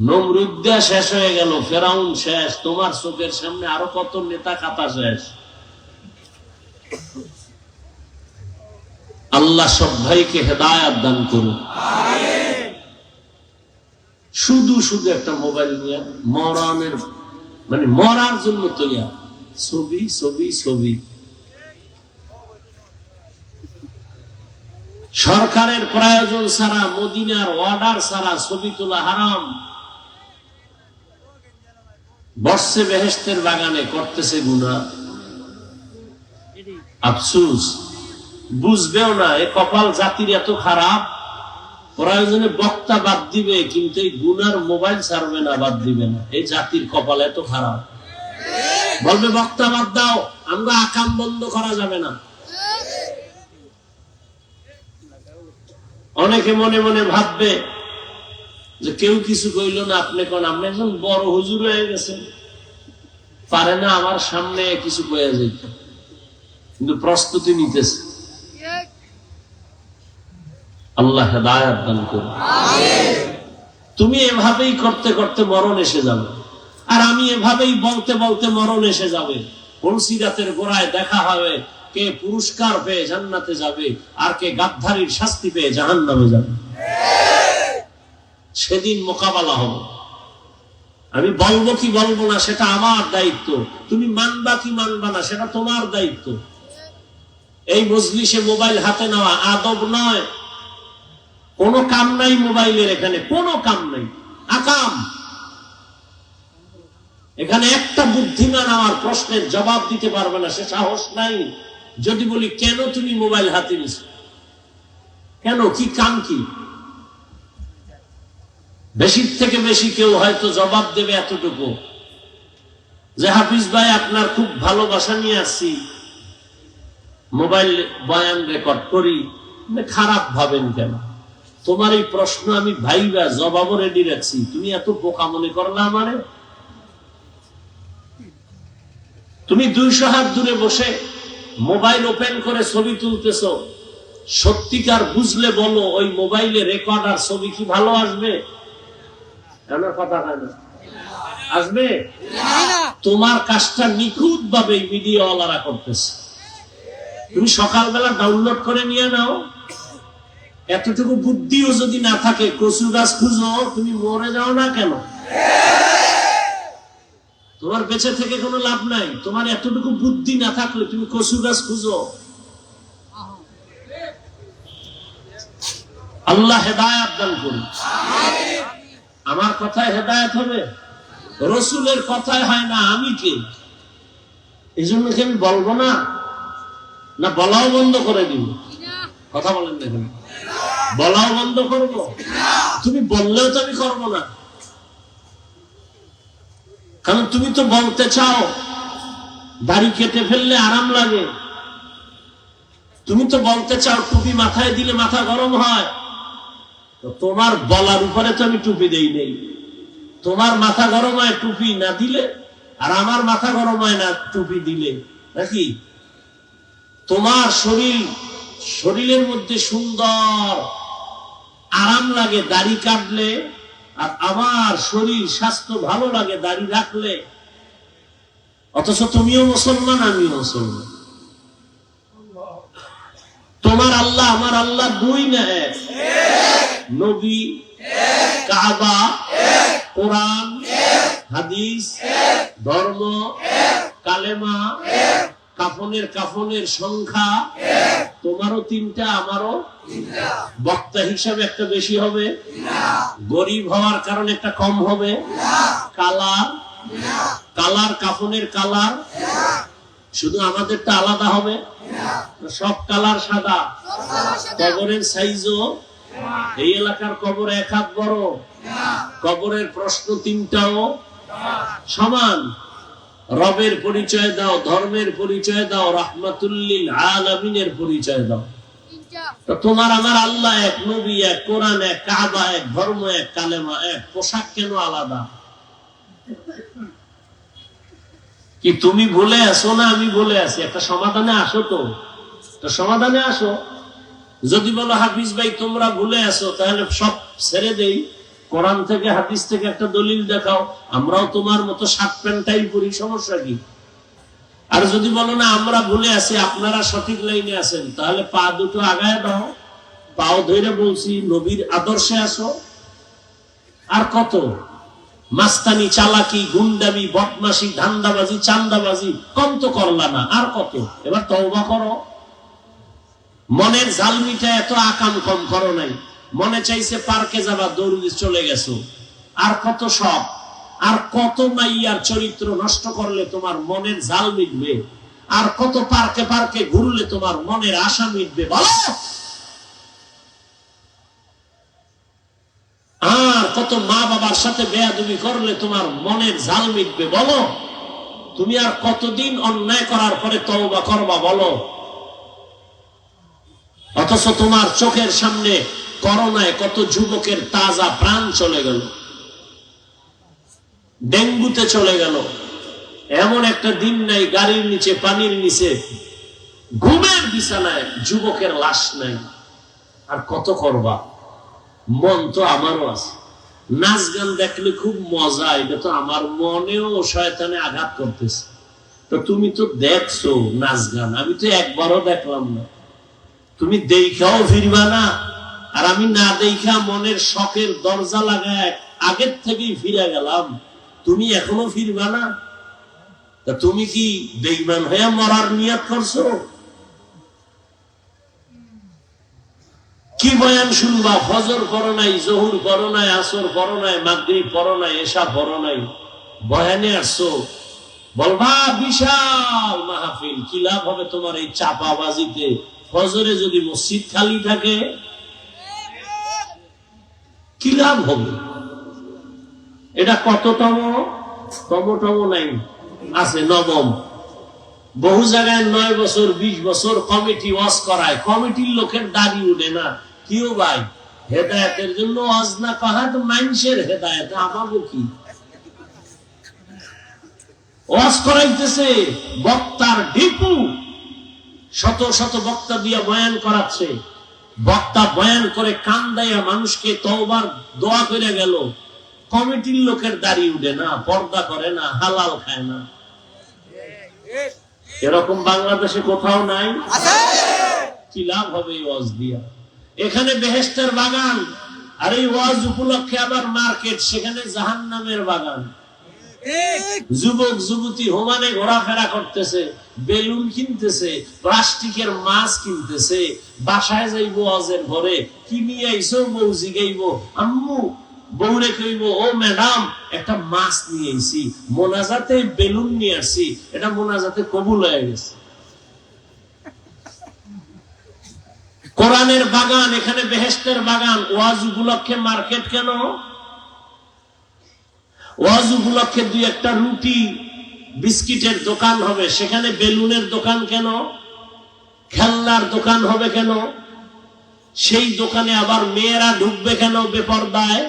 নমরুদ দেয়া শেষ হয়ে গেল, ফেরাউন শেষ, তোমার চোখের সামনে আরো কত নেতা খাতা শেষ। আল্লাহ সব ভাইকে হেদায়াত দান করুন। শুধু শুধু একটা মোবাইল নিয়ে মরণের মানে মরার জন্য তৈরি, ছবি ছবি ছবি। সরকারের প্রয়োজন ছাড়া, মদিনার অর্ডার ছাড়া ছবি তোলা হারাম। বসছে বেহেশতের বাগানে, করতেছে গুনাহ। আফসোস, বুঝবেও না। এ কপাল জাতির এত খারাপ, প্রয়োজনে বক্তা বাদ দিবে, কিন্তু এই গুনার মোবাইল ছাড়বে না, বাদ দিবে না। এই জাতির কপাল এত খারাপ। বলবে বক্তা বাদ দাও, আমরা আকাম বন্ধ করা যাবে না। অনেকে মনে মনে ভাববে যে কেউ কিছু কইল না, আপনি কোন, আপনি একজন বড় হুজুর হয়ে গেছেন, পারে না আমার সামনে কিছু কয়ে যেত, কিন্তু প্রস্তুতি নিতেছে। আল্লাহ হেদায়েত দান করুন। তুমি এভাবেই করতে করতে মরণ এসে যাবে, আর আমি এভাবেই বলতে বলতে মরণ এসে যাবে। কলসিরাতের গোড়ায় দেখা হবে কে পুরস্কার পেয়ে জান্নাতে যাবে, আর কে গাদ্দারির শাস্তি পেয়ে জাহান্নামে যাবে। সেদিন মোকাবেলা হবে। আমি বলবো কি বলবো না সেটা আমার দায়িত্ব, তুমি মানবা কি মানবা না সেটা তোমার দায়িত্ব। এই মজলিসে মোবাইল হাতে নেওয়া আদব নয়। কোনো কাম নাই মোবাইলের, এখানে কোনো কাম নাই, আকাম। এখানে একটা বুদ্ধিমান আমার প্রশ্নের জবাব দিতে পারবে না, সে সাহস নাই। যদি বলি কেন তুমি মোবাইল হাতে নিছ, কেন, কি কাম কি? বেশির থেকে বেশি কেউ হয়তো জবাব দেবে এতটুকু, যে হাফিজ ভাই আপনার খুব ভালোবাসা নিয়ে আসছি, মোবাইল বয়ান রেকর্ড করি। খারাপ ভাবেন কেন? তোমার এই প্রশ্ন আমি ভাইবা জবাবও রেডি রাখছি, তুমি এত বোকা মনে করলা আমারে? তুমি 200 হাত দূরে বসে মোবাইল ওপেন করে ছবি তুলতেছো, সত্যিকার বুঝলে বলো ওই মোবাইলে রেকর্ড আর ছবি কি ভালো আসবে? কথা আসবে? তোমার কাজটা নিখুঁত ভাবে মিডিয়াওয়ালারা করতেছে। তুমি সকালবেলা ডাউনলোড করে নিয়ে নাও। এতটুকু বুদ্ধিও যদি না থাকে, কচু গাছ খুঁজো, তুমি মরে যাও না কেন? তোমার বেঁচে থেকে কোনো লাভ নাই। তোমার এতটুকু বুদ্ধি না থাকলে তুমি কচু গাছ খুঁজো। আল্লাহ হেদায়েত দান করুন। আমার কথায় হেদায়েত হবে, রসুলের কথায় হয় না। আমি কে? এই জন্য কি আমি বলবো না? না বলাও বন্ধ করে দিব? কথা বলেন না কেন? বলাও বন্ধ করবো? তুমি বললেও তো আমি করবো না, কারণ তুমি তো বলতে চাও দাড়ি কেটে ফেললে আরাম লাগে। তুমি তো বলতে চাও টুপি মাথায় দিলে মাথা গরম হয়। তোমার বলার উপরে তো আমি টুপি দেই নেই। তোমার মাথা গরম হয় টুপি না দিলে, আর আমার মাথা গরম হয় না টুপি দিলে, নাকি? তোমার শরীরের মধ্যে সুন্দর আরাম লাগে দাড়ি কাটলে, আর আমার শরীর স্বাস্থ্য ভালো লাগে দাড়ি রাখলে। অথচ তুমিও মুসলমান, আমিও মুসলমান। তোমার আল্লাহ আমার আল্লাহ দুই না এক। নবী, কাবা, কোরআন, হাদিস, ধর্ম, কালেমা, কাফনের সংখ্যা। তোমারও 3টা, আমারও 3টা। বক্তা হিসাবে একটা বেশি হবে, গরিব হওয়ার কারণে একটা কম হবে। কালার, কাফনের কালার শুধু আমাদেরটা আলাদা হবে, সব কালার সাদা। কবরের সাইজও, এই এলাকার কবর 1 হাত বড়, কবরের প্রশ্ন 3টাও সমান। রবের পরিচয় দাও, ধর্মের পরিচয় দাও, রাহমাতুল্লিল আলামিনের পরিচয় দাও। তো তোমার আমার আল্লাহ এক, নবী এক, কোরআন এক, কাবা এক, ধর্ম এক, কালেমা এক। পোশাক কেন আলাদা? কি তুমি ভুলে আসো না আমি ভুলে আছি? একটা সমাধানে আসো তো, সমাধানে আসো। যদি বলো হাফিজ ভাই তোমরা ভুলে আসো, তাহলে সব ছেড়ে দেই, কোরআন থেকে হাদিস থেকে একটা দলিল দেখাও, আমরাও তোমার মতো শার্ট প্যান্টটাই পরি, সমস্যা কি? আর যদি বলো না আমরা ভুলে আছি, আপনারা সঠিক লাইনে আছেন, তাহলে পা দুটো আগায় দাও, পাও ধরে বলছি নবীর আদর্শে আসো। আর কত মাস্তানি, চালাকি, গুন্ডামি, বদমাশি, ধান্দাবাজি, চান্দাবাজি কম তো করলা না, আর কত? এবার তওবা করো। মনের ঝালমিটা এত আকাম কম করো নাই। মনে চাইছে পার্কে যাবা, দৌড়ে চলে গেছো। আর কত সব, আর কত মাইয়ার চরিত্র নষ্ট করলে তোমার মনের ঝাল মিটবে? আর কত পার্কে পার্কে ঘুরলে তোমার মনের আশা মিটবে? বলো। আর কত মা বাবার সাথে বেয়াদবি করলে তোমার মনের ঝাল মিটবে? বলো। তুমি আর কতদিন অন্যায় করার পরে তওবা করবা? বলো। অথচ তোমার চোখের সামনে করোনায় কত যুবকের তাজা প্রাণ চলে গেল, ডেঙ্গুতে চলে গেল। এমন একটা দিন নাই গাড়ির নিচে, পানির নিচে, ঘুমের বিছানায় যুবকের লাশ নাই। আর কত করবা? মন তো আমারও আছে, নাচ গান দেখলে খুব মজা, এটা তো আমার মনেও শয়তানে আঘাত করতেছে। তো তুমি তো দেখছো নাচ গান, আমি তো একবারও দেখলাম না। তুমি দেখাও ফিরবা না, আর আমি না দেখা মনের শখের দরজা লাগায় আগের থেকেই ফিরে গেলাম, তুমি এখনো ফিরবা না? তা তুমি কি বেঈমান হয়ে মরার নিয়ত করছো? কি বয়ান শুনবা? ফজর পড়ো নাই, জোহর পড়ো নাই, আসর পড়ো নাই, মাগরিব পড়ো নাই, এশা পড়ো নাই, বয়ানে আসছো। বলবা বিশাল মাহফিল, কি লাভ হবে তোমার এই চাপাবাজিতে? ফজরে যদি মসজিদ খালি থাকে কি লাভ হবে? এটা কততম? তমতম নাই, আছে নবম। বহু জায়গায় 9 বছর 20 বছর কমিটি ওয়াজ করায়, কমিটির লোকের দাড়ি উঠে না। কিও ভাই, হেদায়েতের জন্য ওয়াজ না কহাত, মানুষের হেদায়েত, আমাগো কি? ওয়াজ করাইতেছে বক্তার ডিপু, শত শত বক্তা দিয়া বয়ান করাচ্ছে। বক্তা বয়ান করে কান্দাইয়া মানুষকে তওবার দোয়া করে গেল, কমিটির লোকের দাড়ি উঠে না, পর্দা করে না, হালাল খায় না। এরকম বাংলাদেশে কোথাও নাই। কি লাভ হবে এই ওয়াজ দিয়া? এখানে বেহেশতের বাগান, আর এই ওয়াজ উপলক্ষে আবার মার্কেট, সেখানে জাহান্নামের বাগান। যুবক যুবতী হোমানে ঘোরাফেরা করতেছে, বেলুন কিনতেছে, প্লাস্টিকের মাছ কিনতেছে, বাসায় যাইবো ওয়াজের ঘরে, কি নিয়ে আইছো? বউ জিগাইবো, আম্মু, বউরে কইব, ও ম্যাডাম একটা মাছ নিয়ে আইছি, মোনাজাতে বেলুন নিয়ে আসি, এটা মোনাজাতে কবুল হয়ে গেছে। কোরআনের বাগান, এখানে বেহেশতের বাগান। ওয়াজ উপলক্ষে মার্কেট কেন? ওয়াজ উপলক্ষে 2-1টা রুটি বিস্কিটের দোকান হবে, সেখানে বেলুনের দোকান কেন? খেলনার দোকান হবে কেন? সেই দোকানে আবার মেয়েরা ঢুকবে কেন বেপরদায়?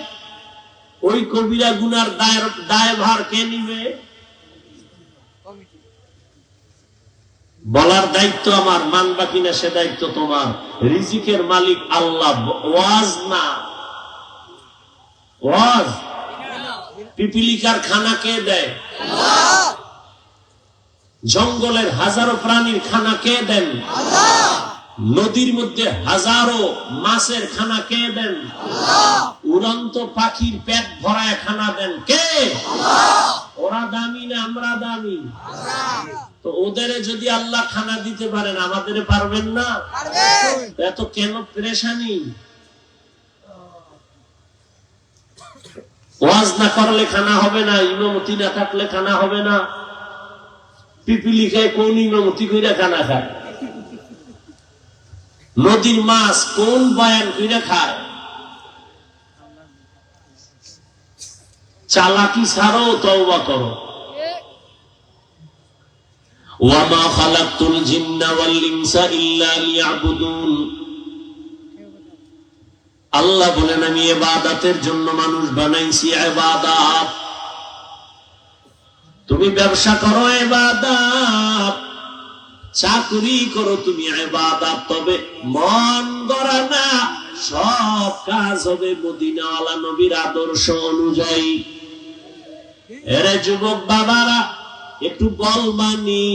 ওই কবিরা গুনার দায়ভার কে নিবে? বলার দায়িত্ব আমার, মানবা কিনা সে দায়িত্ব তোমার। রিজিকের মালিক আল্লাহ, ওয়াজ না। ওয়াজ, পিপিলিকার খানা কে দেয়? জঙ্গলের হাজারো প্রাণীর খানা কে দেন? নদীর মধ্যে হাজারো মাছের খানা কে দেন? উড়ন্ত পাখির পেট ভরায় খানা দেন কে? ওরা দামি না আমরা দামি? তো ওদের যদি আল্লাহ খানা দিতে পারেন, আমাদের পারবেন না? এত কেন পেরেশানি? ওয়াজ না করলে খানা হবে না, ইমামতি না থাকলে খানা হবে না। পিপিলিকায় কোন ইমামতি কইরা খানা খায়? নদীর মাছ কোন বয়ান কইরা খায়? চালাকি ছাড়ো, তওবা করো। ওয়ামা খালাকতুল জিন্না ওয়াল ইনসা ইল্লা লিয়াবুদুন। আল্লাহ বলেন আমি ইবাদতের জন্য মানুষ বানাইছি। ইবাদত, তুমি ব্যবসা করো ইবাদত, চাকরি করো তুমি ইবাদত, তবে মন গড়া না, সব কাজ হবে মদিনাওয়ালা নবীর আদর্শ অনুযায়ী। এরে যুবক বাবারা, একটু বলবানি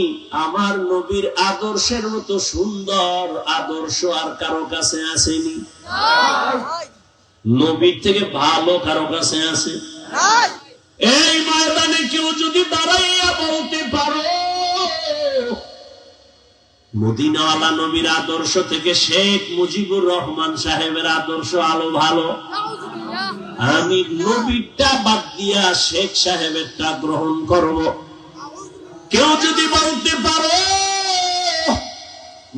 আমার নবীর আদর্শের মতো সুন্দর আদর্শ আর কারো কাছে আসেনি? নবীর থেকে ভালো কারো কাছে আছে? এই ময়দানে কেউ যদি দাঁড়াইয়া বলতে পারো মদিনাওয়ালা নবীর আদর্শ থেকে শেখ মুজিবুর রহমান সাহেবের আদর্শ আলো ভালো, আমি নবীরটা বাদ দিয়া শেখ সাহেবেরটা গ্রহণ করব, কেউ যদি বলতে পারো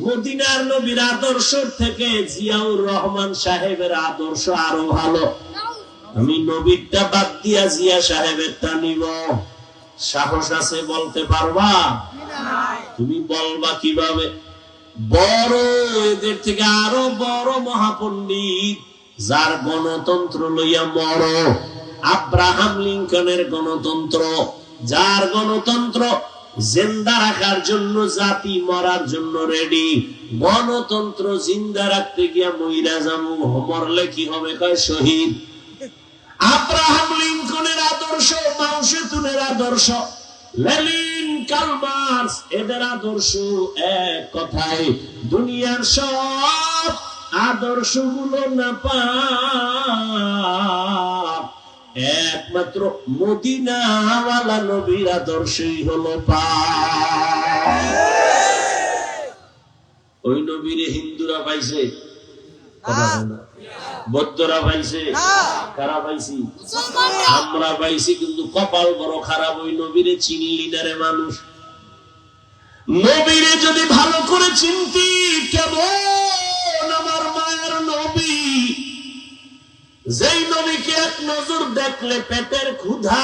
মদিনার নবীর আদর্শ থেকে জিয়াউর রহমান সাহেবের আদর্শ আরো ভালো, আমি নবীরটা বাদ দিয়া জিয়া সাহেবেরটা নিব, সাহস আছে বলতে পারবা? তুমি বলবা কিভাবে? বড় এদের থেকে আরো বড় মহাপণ্ডিত, যার গণতন্ত্র লইয়া মর, আব্রাহাম লিঙ্কনের গণতন্ত্র, যার গণতন্ত্র জিন্দা রাখার জন্য জাতি মরার জন্য রেডি, গণতন্ত্র জিন্দা রাখতে গিয়া মইরা যাবো, মরলে কি হবে কয় শহীদ। আব্রাহাম লিঙ্কনের আদর্শ, মাও সেতুনের আদর্শ, লেনিন, কার্ল মার্কস, এদের আদর্শ এক কথায় দুনিয়ার সব আদর্শগুলো না পাক, একমাত্র মদিনাওয়ালা নবীর আদর্শই হলো পাক। ওই নবীরে হিন্দুরা পাইছে, বৌদ্ধরা পাইছে, কারা পাইছি? আমরা পাইছি, কিন্তু কপাল বড় খারাপ, ওই নবীরে চিনলি না রে মানুষ। নবীরে যদি ভালো করে চিনতি, কেমন আমার মায়ের নবী, যেই নবীকে এক নজর দেখলে পেটের ক্ষুধা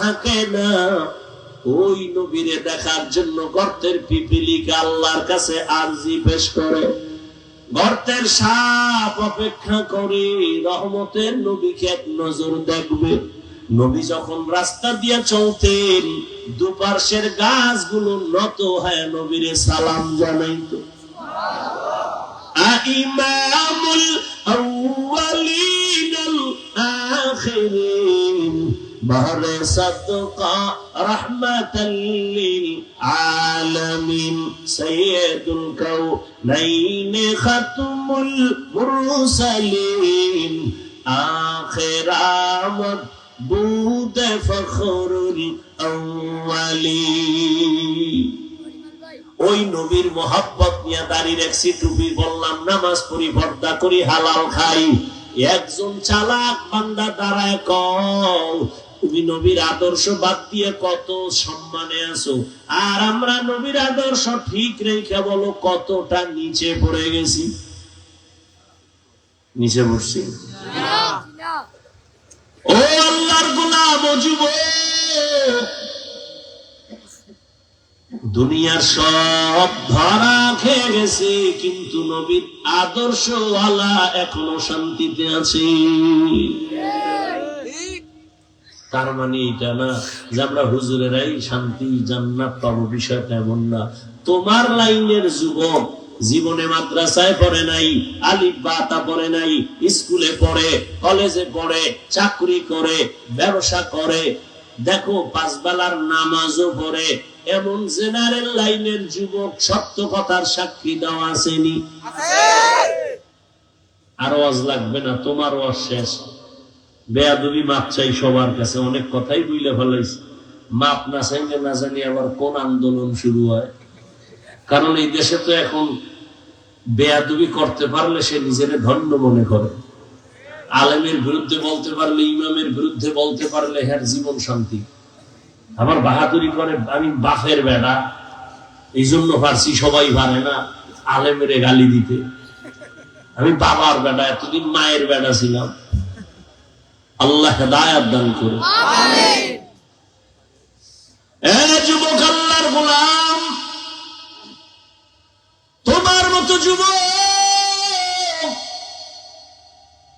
থাকে না, ওই নবীরে দেখার জন্য গর্তের পিপিলিকা আল্লাহর কাছে আরজি পেশ করে, গর্তের সাপ অপেক্ষা করে রহমতের নবীকে এক নজর দেখবে। নবী যখন রাস্তা দিয়ে চলতেন, দুপার্শ্বের গাছগুলো নত হয়ে নবীরে সালাম জানাইতো। ইমামুল আউয়ালিনাল আখিরিন বাহরে সাদকা রাহমাতাল লিল আলামিন সাইয়্যিদুল কাউনাইন খাতমুল মুরসালিন আখির আমদ বুদ ফখরুল আউয়ালিন। ওই নবীর মোহাব্বত নিয়ে দাঁড়িয়ে রাখছি, টুপি বললাম, নামাজ পড়ি, পর্দা করি, হালাল খাই। একজন চালাক বান্দা দাঁড়ায় কও তুমি নবীর আদর্শ বাদ দিয়ে কত সম্মানে আছো, আর আমরা নবীর আদর্শ ঠিক রেখে বলো কতটা নিচে পড়ে গেছি। নিচে পড়ছি? ও আল্লাহর গোলাম, ও যুবক, দুনিয়ার সব ধরা খেয়ে গেছে, কিন্তু নবীর আদর্শওয়ালা এখনো শান্তিতে আছে। তার মানে এটা না যে আমরা হুজুরেরাই শান্তি জান্নাত পাবো, বিষয়টা এমন না। তোমার লাইনের যুবক জীবনে মাদ্রাসায় পড়ে নাই, আলিফ বা তা পড়ে নাই, স্কুলে পড়ে, কলেজে পড়ে, চাকরি করে, ব্যবসা করে, দেখো পাঁচ বেলার নামাজও পড়ে, এমন জেনারেল লাইনের যুবক সত্য কথার সাক্ষী দেওয়া আসেনি? আর ওয়াজ লাগবে না, তোমার ওয়াজ শেষ। বেয়াদবি মাপ চাই সবার কাছে, অনেক কথাই বুঝলে ফেলাইছি, মাপ না চাইলে না জানি আবার কোন আন্দোলন শুরু হয়। কারণ এই দেশে তো এখন বেয়াদবি করতে পারলে সে নিজের ধন্য মনে করে, আলেমের বিরুদ্ধে বলতে পারলে, ইমামের বিরুদ্ধে বলতে পারলে হ্যাঁ জীবন শান্তি। আবার বাহাদুরি করে আমি বাপের বেড়া, এই জন্য পারছি, সবাই পারে না আলেমের গালি দিতে। আমি বাবার বেড়া, এতদিন মায়ের বেড়া ছিলাম। আল্লাহ হেদায়েত দান করুন। যুবক আল্লাহর গোলাম, তোমার মতো যুবক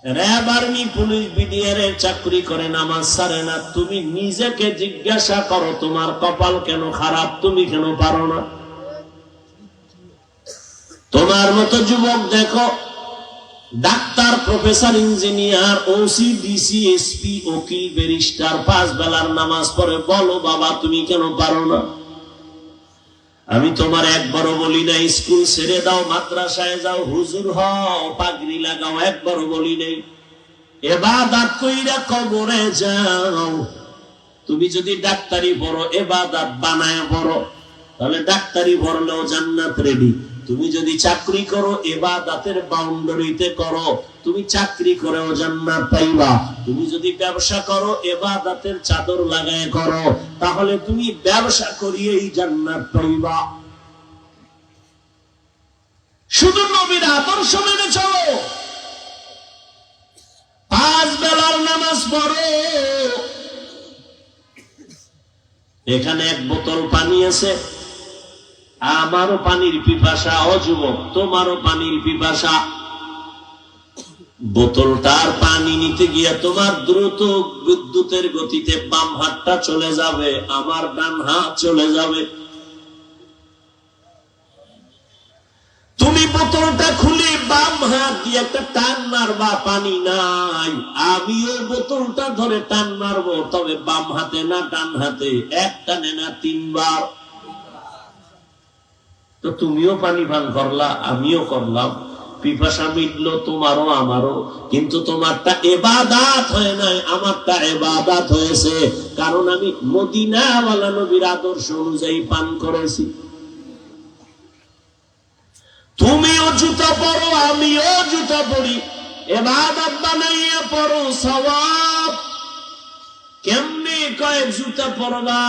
র্যাব, আর্মি, পুলিশ, বিডিআর এর চাকরি করে, নামাজ ছাড়ে না। তুমি নিজেকে জিজ্ঞাসা করো, তোমার কপাল কেন খারাপ? তুমি কেন পারো না? তোমার মতো যুবক দেখো, doctor, professor, engineer, OC, DC, SP, উকিল, ব্যারিস্টার, 5 বেলার নামাজ পড়ে। বলো বাবা, তুমি কেন পারো না? আমি তোমার একবারও বলি না স্কুল ছেড়ে দাও, মাদ্রাসায় যাও, হুজুর হও, পাগড়ি লাগাও, একবারও বলি নাই। ইবাদত কইরা কবরে যাও। তুমি যদি ডাক্তারি পড়ো, ইবাদত বানায় পড়ো, তাহলে ডাক্তারি পড়লেও জান্নাত রেডি। তুমি যদি চাকরি করো, ইবাদতের বাউন্ডারিতে করো, তুমি চাকরি করেও জান্নাত পাইবা। তুমি যদি ব্যবসা করো, ইবাদতের চাদর লাগায় করো, তাহলে তুমি ব্যবসা করিয়েই জান্নাত পাইবা। শুধু নবীর আদর্শ মেনে চলো, 5 বেলার নামাজ পড়ো। এখানে 1 বোতল পানি আছে, আমারও পানির পিপাসা, ও যুবক তোমারও পানির পিপাসা। বোতলটার পানি নিতে গিয়া তোমার দ্রুত বিদ্যুতের গতিতে বাম হাতটা চলে যাবে, আমার ডান হাত চলে যাবে। তুমি বোতলটা খুলে বাম হাত দিয়ে একটা টান মারবা, পানি নাই। আমিও বোতলটা ধরে টান মারবো, তবে বাম হাতে না ডান হাতে, এক টানে না 3 বার। তো তুমিও পানি পান করলা, আমিও করলাম, পিপাসা মিটলো তোমারও আমারও, কিন্তু তোমারটা ইবাদত হয় নাই, আমারটা ইবাদত হয়েছে। কারণ আমি মদিনাওয়ালা নবীর আদর্শ অনুযায়ী পান করেছি। তুমিও জুতা পরো, আমিও জুতা পরি, ইবাদত বানাইয়া পরো, সওয়াব। কেমনে কয় জুতা পরবা?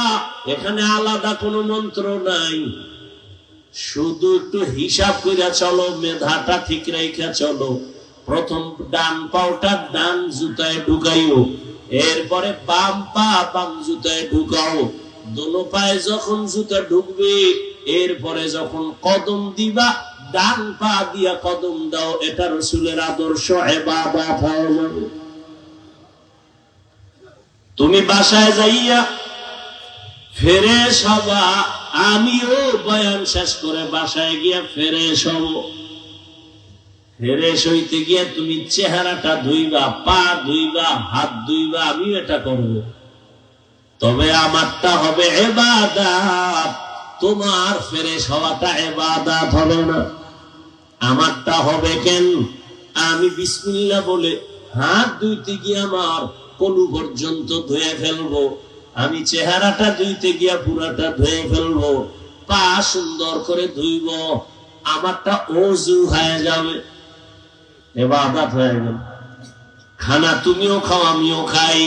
এখানে আলাদা কোনো মন্ত্র নাই, শুধু একটু হিসাব কইরা চলো, মেধাটা ঠিক রাইখা চলো। প্রথম ডান পাওটা ডান জুতায় ঢুকাইও, এরপরে বাম পা বাম জুতায় ঢুকাও। দোনো পায়ে যখন জুতা ঢুকবে, এরপরে যখন কদম দিবা, ডান পা দিয়া কদম দাও। এটা রাসূলের আদর্শ, ইবাদত হয়ে যাবে। তুমি বাসায় যাইয়া ফ্রেশ হবা, আমিও বয়ান শেষ করে বাসায় গিয়া ফ্রেশ হব। ফ্রেশ হইতে গিয়া তুমি চেহারাটা ধুইবা, পা ধুইবা, হাত ধুইবা, আমিও এটা করব। তবে আমারটা হবে ইবাদত, তোমার ফ্রেশ হওয়াটা ইবাদত হবে না। আমারটা হবে কেন? আমি বিসমিল্লাহ বলে হাত ধুইতে গিয়ে আমার কলু পর্যন্ত ধুয়ে ফেলবো, আমি চেহারাটা ধুইতে গিয়া পুরাটা ধুয়ে ফেলবো, পা সুন্দর করে ধুইব, আমারটা ওযু হয়ে যাবে, ইবাদত হয়ে গেল। খানা তুমিও খাও, আমিও খাই,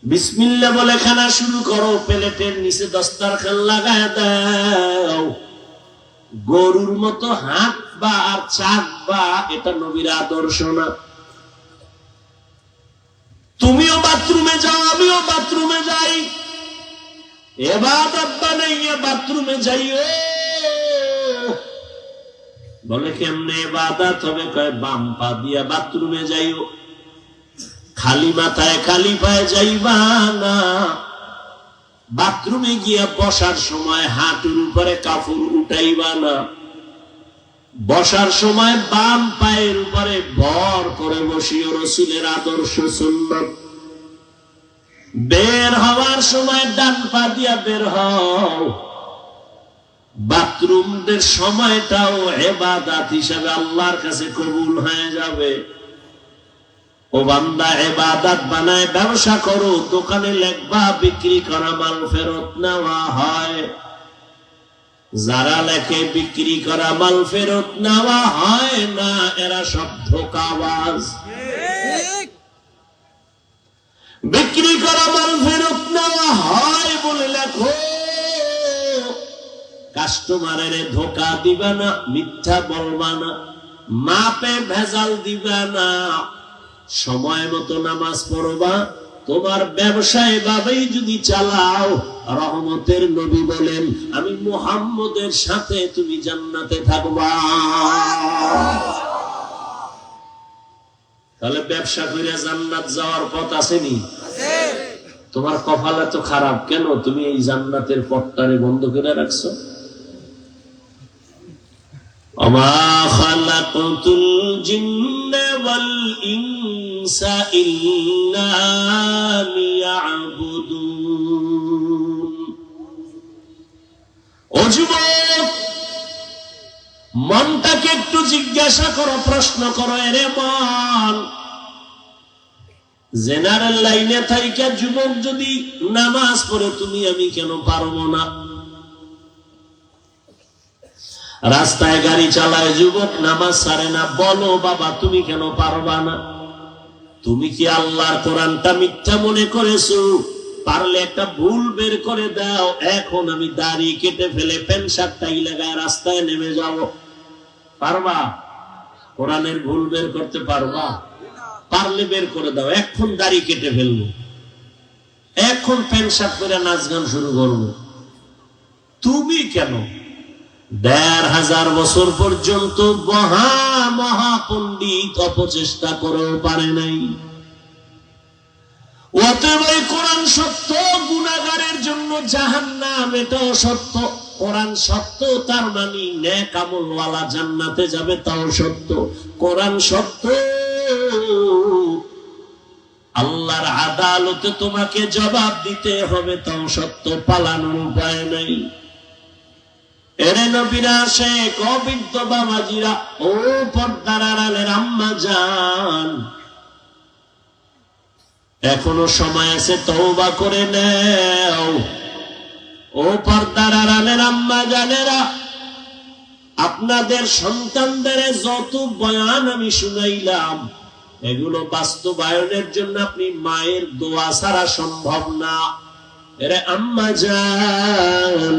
বিসমিল্লাহ বলে খানা শুরু করো, প্লেটের নিচে দস্তরখান লাগায় দাও। গরুর মতো হাঁটবা আর চাটবা, এটা নবীর আদর্শ না। তুমিও বাথরুমে যাও, আমিও বাথরুমে যাই, ইবাদত বানাইয়া বাথরুমে যাইও। বলে কেমনে ইবাদত হবে? কয় বাম পা দিয়া বাথরুমে যাইও, খালি মাথায় খালি পায়ে যাইবা না। বাথরুমে গিয়া বসার সময় হাঁটুর উপরে কাপড় উঠাইবা না। বসার সময় বাম পায়ের উপরে ভর করে বসিও, রাসূলের আদর্শ সুন্নাত। বের হওয়ার সময় ডান পা দিয়া বের হও। বাথরুমের সময়টাও ইবাদত হিসাবে আল্লাহর কাছে কবুল হয়ে যাবে। ও বান্দা, ইবাদত বানায় ব্যবসা করো, দোকানে লেখবা বিক্রি করা মাল ফেরত নেওয়া হয়। যারা লেখে বিক্রি করা মাল ফেরত নেওয়া হয় না, এরা সব ধোঁকাবাজ। বিক্রি করা মাল ফেরত নেওয়া হয় বলে লেখো, কাস্টমারের ধোঁকা দিবা না, মিথ্যা বলবা না, মাপে ভেজাল দিবা না, সময় মতো নামাজ পড়বা। তোমার ব্যবসায় ভাবেই যদি চালাও, রহমতের নবী বলেন আমি মুহাম্মদের সাথে তুমি জান্নাতে থাকবা। তাহলে ব্যবসা করে জান্নাত যাওয়ার পথ আসেনি? তোমার কপাল এত খারাপ কেন, তুমি এই জান্নাতের পথটারে বন্ধ করে রাখছো? ওমা খালাকতুল জিন্না ওয়াল ইনসা ইল্লা লিয়াবুদুন। ও যুবক, মনটাকে একটু জিজ্ঞাসা করো, প্রশ্ন করো, এরে মন, জেনারেল লাইনে থাইকা যুবক যদি নামাজ পড়ে তুমি আমি কেন পারবো না? রাস্তায় গাড়ি চালায় যুবক নামাজ ছাড়ে না, বলো বাবা তুমি কেন পারবা না? তুমি কি আল্লাহর কোরআনটা মিথ্যা মনে করেছো? পারলে একটা ভুল বের করে দাও। এখন আমি দাড়ি কেটে ফেলে প্যান্ট শার্টটাই লাগায় রাস্তায় নেমে যাব, পারবা? কোরআনের ভুল বের করতে পারবা? পারলে বের করে দাও। এখন দাড়ি কেটে ফেলবো, এখন প্যান্ট শার্ট পরে নাচ গান শুরু করবো। তুমি কেন ১৫০০ বছর পর্যন্ত মহাপণ্ডিত অপচেষ্টা করেও পারে নাই? অতএব কোরআন সত্য, গুনাহগারের জন্য জাহান্নাম এটাও সত্য। কোরআন সত্য তার মানে নেক আমলওয়ালা জান্নাতে যাবে, তাও সত্য। কোরআন সত্য, আল্লাহর আদালতে তোমাকে জবাব দিতে হবে, তাও সত্য। পালানোর উপায় নাই। এরে নবীরা, শেখ, অবিদ্য বাবাজিরা, ও পর্দার আড়ালের আম্মা জান, এখনো সময় আছে, তওবা করে নাও। ও পর্দার আড়ালের আম্মা জানেরা, আপনাদের সন্তানদের যত বয়ান আমি শুনাইলাম, এগুলো বাস্তবায়নের জন্য আপনি মায়ের দোয়া ছাড়া সম্ভব না। এরে আম্মা জান,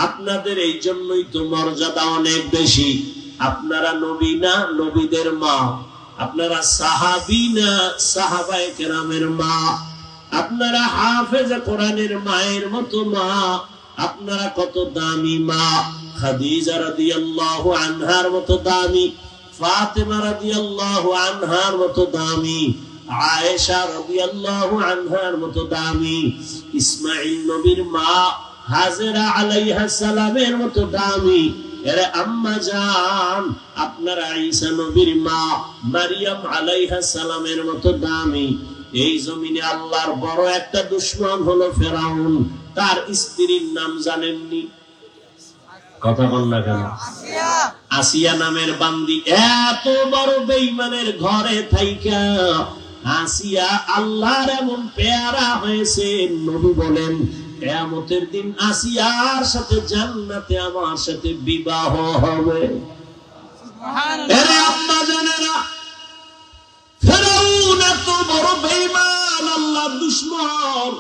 আপনাদের এই জন্যই তো মর্যাদা অনেক বেশি। আপনারা নবী না, নবীদের মা। আপনারা সাহাবী না, সাহাবায়ে কেরামের মা। আপনারা হাফেজে কোরআনের মায়ের মতো মা। আপনারা কত দামি মা। খাদিজা রাদিয়াল্লাহু আনহার মতো দামি, ফাতেমা রাদিয়াল্লাহু আনহার মতো দামি, আয়েশা রাদিয়াল্লাহু আনহার মতো দামি, ইসমাঈল নবীর মা হাজেরা আলাইহিস সালামের মতো দামি। এরে আম্মা জান, আপনারা ঈসা নবীর মা মারিয়াম আলাইহিস সালামের মতো দামি। এই জমিনে আল্লাহর বড় একটা দুশমন হলো ফেরাউন। তার স্ত্রীর নাম জানেননি? কথা বল না কেন? আসিয়া নামের বান্দি। এত বড় বেঈমানের ঘরে থাইকা আসিয়া আল্লাহর এমন পেয়ারা হয়েছে, নবী বলেন কিয়ামতের দিন আসিয়ার সাথে জান্নাতে আমার সাথে বিবাহ হবে। এরে আম্মা জানেরা, ফেরাউন এত বড় বেঈমান, আল্লাহর দুশমন।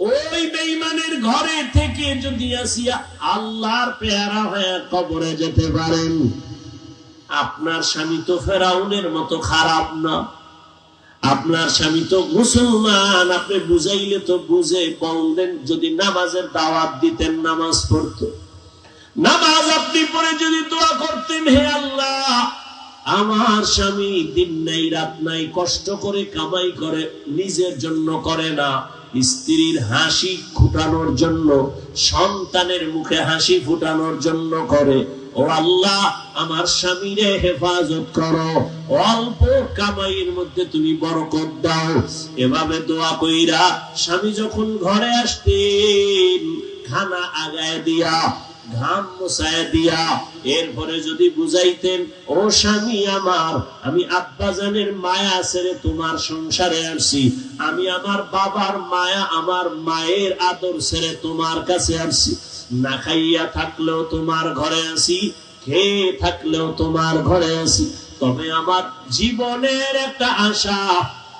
ওই বেঈমানের ঘরে থেকে যদি আসিয়া আল্লাহর পেয়ারা হয়ে কবরে যেতে পারেন, আপনার স্বামী তো ফেরাউনের মতো খারাপ না। আপনার স্বামী তো মুসলমান। আপনি বুঝাইলে তো বুঝে বললেন, যদি নামাজের দাওয়াত দিতেন নামাজ পড়তো। নামাজ আপনি পড়ে যদি দোয়া করতেন, হে আল্লাহ, আমার স্বামী দিন নাই রাত নাই কষ্ট করে কামাই করে, নিজের জন্য করে না, স্ত্রীর হাসি ফুটানোর জন্য, সন্তানের মুখে হাসি ফুটানোর জন্য করে। ও আল্লাহ, আমার স্বামীরে হেফাজত করো, অল্প কামাইয়ের মধ্যে তুমি বরকত দাও। এভাবে দোয়া কইরা স্বামী যখন ঘরে আসতেন, খানা আগায় দিয়া, ঘাম মোছায় দিয়া, এরপরে যদি বুঝাইতেন, ও স্বামী আমার, আমি আব্বাজানের মায়া ছেড়ে তোমার সংসারে আসছি, আমি আমার বাবার মায়া, আমার মায়ের আদর ছেড়ে তোমার কাছে আসছি, না খাইয়া থাকলেও তোমার ঘরে আসি, খেয়ে থাকলেও তোমার ঘরে আসি, তবে আমার জীবনের একটা আশা,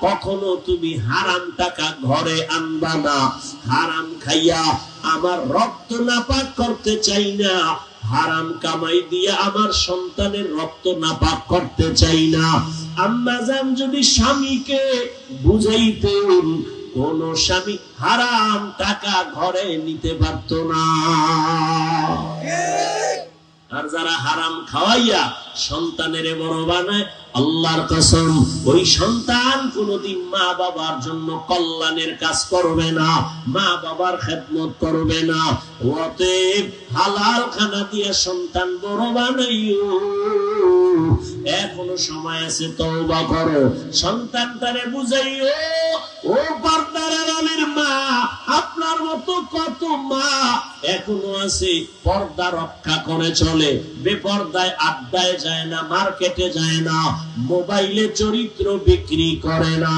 কখনো তুমি হারাম টাকা ঘরে আনবা না। হারাম খাইয়া আমার রক্ত নাপাক করতে চাই না, হারাম কামাই দিয়ে আমার সন্তানের রক্ত নাপাক করতে চাই না। আম্মা জান যদি স্বামীকে বুঝাইতেন, কোন স্বামী হারাম টাকা ঘরে নিতে পারত না। আর যারা হারাম খাওয়াইয়া সন্তানের বড় বানায়, আল্লাহর কসম ওই সন্তান কোনদিন মা বাবার জন্য কল্যাণের কাজ করবে না, মা বাবার খেদমত করবে না। অতএব হালাল খানা দিয়ে সন্তান বড় বানাইও, এখনো সময় আছে, তওবা করো। সন্তানটারে বুঝাইও, ও পর্দার আড়ালের মা, আপনার মতো কত মা এখনো আছে পর্দা রক্ষা করে চলে, বেপর্দায় আড্ডায় যায় না, মার্কেটে যায় না, মোবাইলে চরিত্র বিক্রি করে না,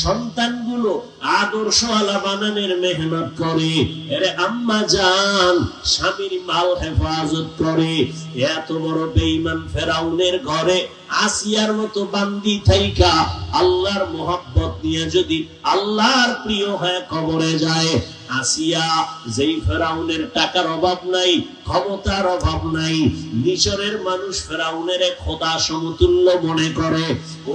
সন্তানগুলো আদর্শওয়ালা বানানোর মেহনত করে। এরে আম্মা জান স্বামীর মাল হেফাজত করে। এত বড় বেঈমান ফেরাউনের ঘরে আসিয়ার মতো বান্দি থাইকা আল্লাহর মোহাব্বত নিয়ে যদি আল্লাহর প্রিয় হয়ে কবরে যায়, আসিয়া যেই ফেরাউনের টাকার অভাব নাই, ক্ষমতার অভাব নাই, মিশরের মানুষ ফেরাউনের খোদা সমতুল্য মনে করে,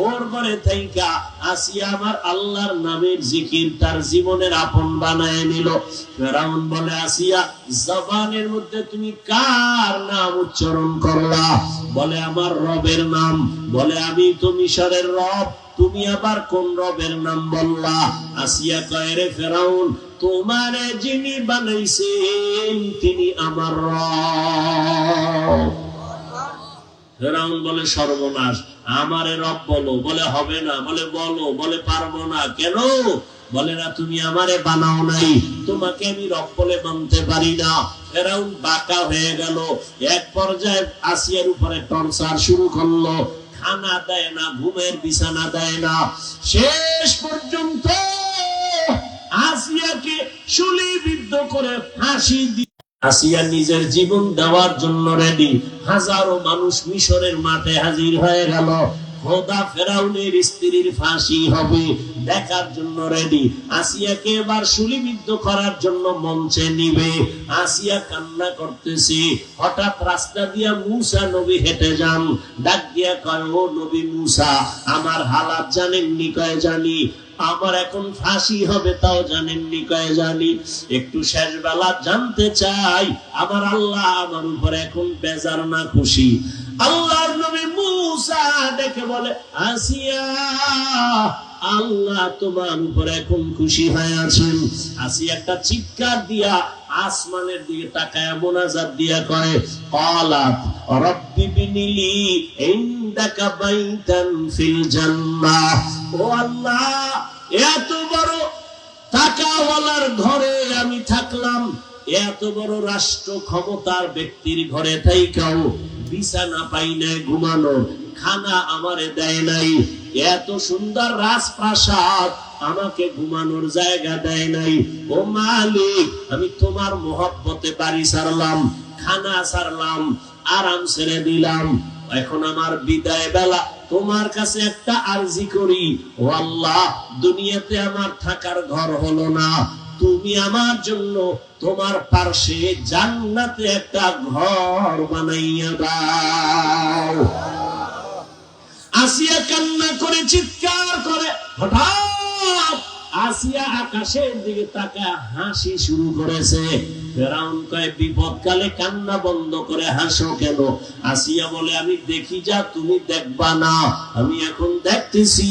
ওর ঘরে থাইকা আসিয়া আমার আল্লাহর নামের জিকির তার জীবনের আপন বানায় নিল। ফেরাউন বলে, আসিয়া জবানের মধ্যে তুমি কার নাম উচ্চারণ করলা? বলে, আমার রবের নাম। বলে, আমি তো মিশরের রব, তুমি আবার কোন রবের নাম বললা? আসিয়া কয়, রে ফেরাউন, তোমারে যিনি বানাইছেন তিনি আমার রব। ফেরাউন বলে, সর্বনাশ, আমারে রব বলো। বলে, হবে না। বলে, বলো। বলে, পারবো না। কেন? বলে, না, তুমি আমারে বানাও নাই, তোমাকে আমি রব বলে মানতে পারি না। ফেরাউন বাঁকা হয়ে গেল। এক পর্যায়ে আসিয়ার উপরে টর্চার শুরু করলো। খানা দেয় না, ঘুমের বিছানা দেয় না। শেষ পর্যন্ত আসিয়াকে শুলিবিদ্ধ করে ফাঁসি দিয়ে আসিয়া নিজের জীবন দেওয়ার জন্য রেডি। হাজারো মানুষ মিশরের মাঠে হাজির হয়ে গেল। খোদা ফেরাউনের স্ত্রীর ফাঁসি হবে দেখার জন্য রেডি। আসিয়াকে এবার শুলিবিদ্ধ করার জন্য মঞ্চে নিবে। আসিয়া কান্না করতেছে। হঠাৎ রাস্তা দিয়া মুসা নবী হেঁটে যান। ডাক দিয়া কয়, ও নবী মুসা, আমার হালাত জানেননি? কয়, জানি। আমার এখন ফাঁসি হবে তাও জানেননি? কয়, জানি। একটু শেষ বেলা জানতে চাই, আমার আল্লাহ আমার উপর এখন বেজার না খুশি? আল্লাহর নবী মুসা দেখে বলে, আসিয়া, আল্লাহ তোমার উপর এখন খুশি হয়ে আছেন। আসিয়া একটা চিৎকার দিয়া আসমানের দিকে তাকায় মোনাজাত দিয়া কয়, ক্বালাত রাব্বি বিনিলি ইনদাকা বাইতান ফিল জান্নাহ। ও আল্লাহ, এত বড় টাকাওয়ালার ঘরে আমি থাকলাম, এত বড় রাষ্ট্র ক্ষমতার ব্যক্তির ঘরে থাইকাও বিছানা পাই নাই ঘুমানোর, খানা আমারে দেয় নাই, এত সুন্দর রাজপ্রাসাদ আমাকে ঘুমানোর জায়গা দেয় নাই। ও মালিক, আমি তোমার মোহব্বতে বাড়ি ছাড়লাম, খানা ছাড়লাম, আরাম ছেড়ে দিলাম, এখন আমার বিদায় বেলা, তোমার কাছে একটা আরজি করি। ও আল্লাহ, দুনিয়াতে আমার থাকার ঘর হলো না, তুমি আমার জন্য তোমার পার্শ্বে জান্নাতে একটা ঘর বানাইয়া দাও। আসিয়া কান্না করে চিৎকার করে। হঠাৎ আসিয়া আকাশের দিকে তাকায় হাসি শুরু করেছে। ফেরাউন কয়, বিপদকালে কান্না বন্ধ করে হাসো কেন? আসিয়া বলে, আমি দেখি যা তুমি দেখবা না, আমি এখন দেখতেছি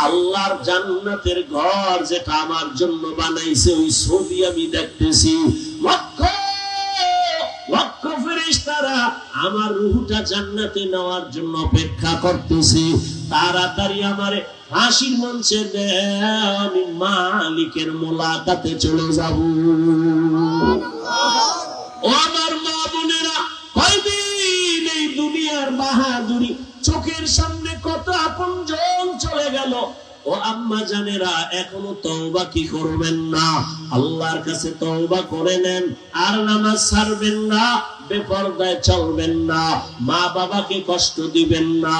আল্লাহর জান্নাতের ঘর যেটা আমার জন্য বানাইছে, ওই ছবি আমি দেখতেছি। লক্ষ লক্ষ ফেরেশতারা আমার রূহটা জান্নাতে নেওয়ার জন্য অপেক্ষা করতেছে। তাড়াতাড়ি আমারে ফাঁসির মঞ্চে দেও, আমি মালিকের মোলাকাতে চলে যাব। ও আমার মা বোনেরা, কয়দিন এই দুনিয়ার বাহাদুরি, চোখের সামনে কত আপনজন চলে গেল। ও আম্মা জানেরা, এখনো তওবা কি করবেন না? আল্লাহর কাছে তওবা করে নেন, আর নামাজ ছাড়বেন না, বেপরদায় চলবেন না, মা বাবাকে কষ্ট দিবেন না,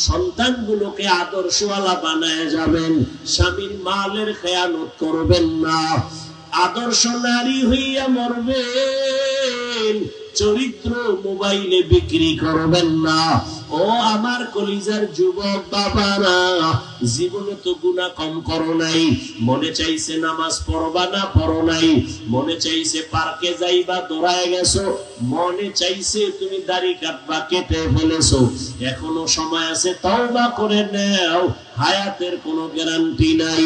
সন্তানগুলোকে আদর্শওয়ালা বানায় যাবেন, স্বামীর মালের খেয়ানত করবেন না, আদর্শ নারী হইয়া মরবেন। রাখবেন, চরিত্র মোবাইলে বিক্রি করবেন না। ও আমার কলিজার যুবক বাবারা, জীবনে তো গুনাহ কম করো নাই, মনে চাইছে নামাজ পড়বা না পড়ো নাই, মনে চাইছে পার্কে যাইবা দৌড়ায় গেছো, মনে চাইছে তুমি দাড়ি কাটবা কেটে ফেলেছো, এখনো সময় আছে, তওবা করে নাও, হায়াতের কোনো গ্যারান্টি নাই।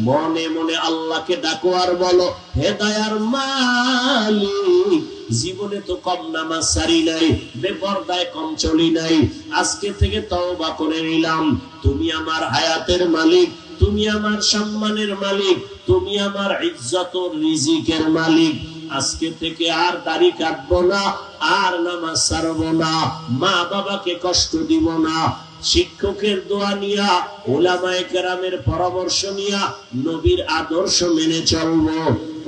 মনে মনে আল্লাহকে ডাকো আর বলো, হে দয়ার মালিক, জীবনে তো কম নামাজ সারি নাই, বেপরদায় কম চলি নাই, আজকে থেকে তওবা করে নিলাম, তুমি আমার হায়াতের মালিক, তুমি আমার সম্মানের মালিক, তুমি আমার ইজ্জত ও রিজিকের মালিক। আজকে থেকে আর দাড়ি কাটবো না, আর নামাজ ছাড়বো না, মা বাবাকে কষ্ট দিব না, শিক্ষকের দোয়া নিয়া, উলামায়ে কেরামের পরামর্শ নিয়া নবীর আদর্শ মেনে চলবো।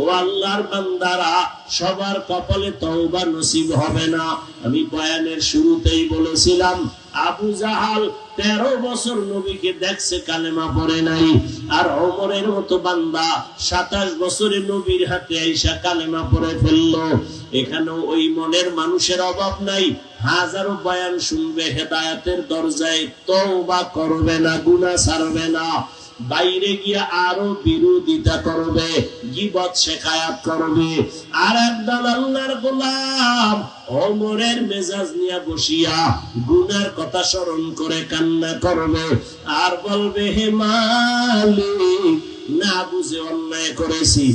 ও আল্লাহর বান্দারা, সবার কপালে তওবা নসিব হবে না। আমি বয়ানের শুরুতেই বলেছিলাম, আবু জাহাল 13 বছর নবীকে দেখছে, কালেমা পড়ে নাই। আর ওমরের মতো বান্দা 27 বছরে নবীর হাতে আইসা কালেমা পড়ে ফেললো। এখানেও ওই মনের মানুষের অভাব নাই, হাজারো বয়ান শুনবে, হেদায়েতের দরজায় তওবা করবে না, গুনাহ ছাড়বে না, বাইরে গিয়া আরো বিরোধিতা করবে, গীবত শিকায়াত করবে। আর একদল আল্লাহর গোলাম ওমরের মেজাজ নিয়ে বসিয়া গুনার কথা স্মরণ করে কান্না করবে, আর বলবে, হে মালিক, না বুঝে অন্যায় করেছি,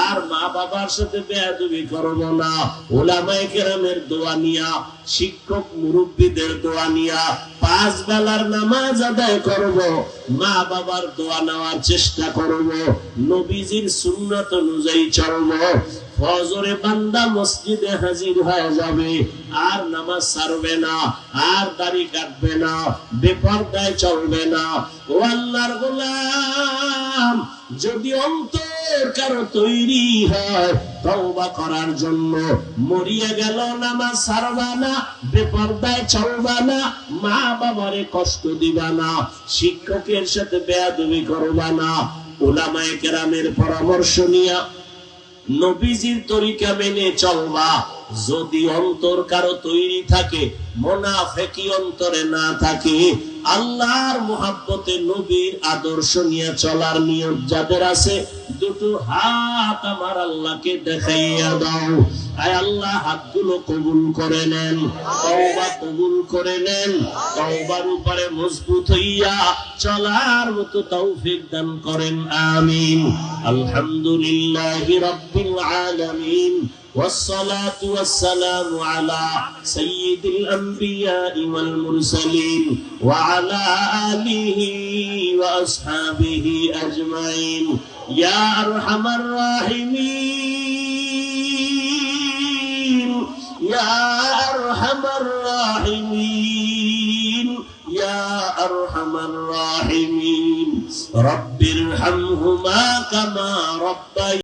আর মা বাবার সাথে বেয়াদবি করব না, উলামায়ে কেরামের দোয়া নিয়া, শিক্ষক মুরব্বীদের দোয়া নিয়া 5 বেলার নামাজ আদায় করব, মা বাবার দোয়া নেওয়ার চেষ্টা করব, নবীজির সুন্নাত অনুযায়ী চলব। ফজরে বান্দা মসজিদে হাজির হয়ে যাবে, আর নামাজ ছাড়বে না, আর দাড়ি কাটবে না, বেপরদায় চলবে না। ও আল্লাহর গোলাম, যদি অন্তর কারো তৈরি হয় তওবা করার জন্য, মরিয়া গেল নামাজ ছাড়বা না, বেপরদায় চলবা না, মা বাবারে কষ্ট দিবা না, শিক্ষকের সাথে বেয়াদবি করবা না, উলামায়ে কেরামের পরামর্শ নিয়া নবীজির তরিকা মেনে চলবা। যদি অন্তর কারো তৈরি থাকে, মুনাফিকি অন্তরে না থাকে, আল্লাহর মুহাব্বতে নবীর আদর্শ নিয়ে চলার নিয়ত যাদের আছে, দুটো হাত আমার আল্লাহকে দেখাইয়া দাও। আয় আল্লাহ, হাতগুলো কবুল করে নেন, তওবা কবুল করে নেন, তওবার উপরে মজবুত হইয়া চলার মতো তৌফিক দান করেন, আমিন। আলহামদুলিল্লাহি রাব্বিল আলামিন, والصلاة والسلام على سيد الأنبياء والمرسلين وعلى آله وأصحابه أجمعين يا أرحم الراحمين يا أرحم الراحمين يا أرحم الراحمين رب ارحمهما كما ربياني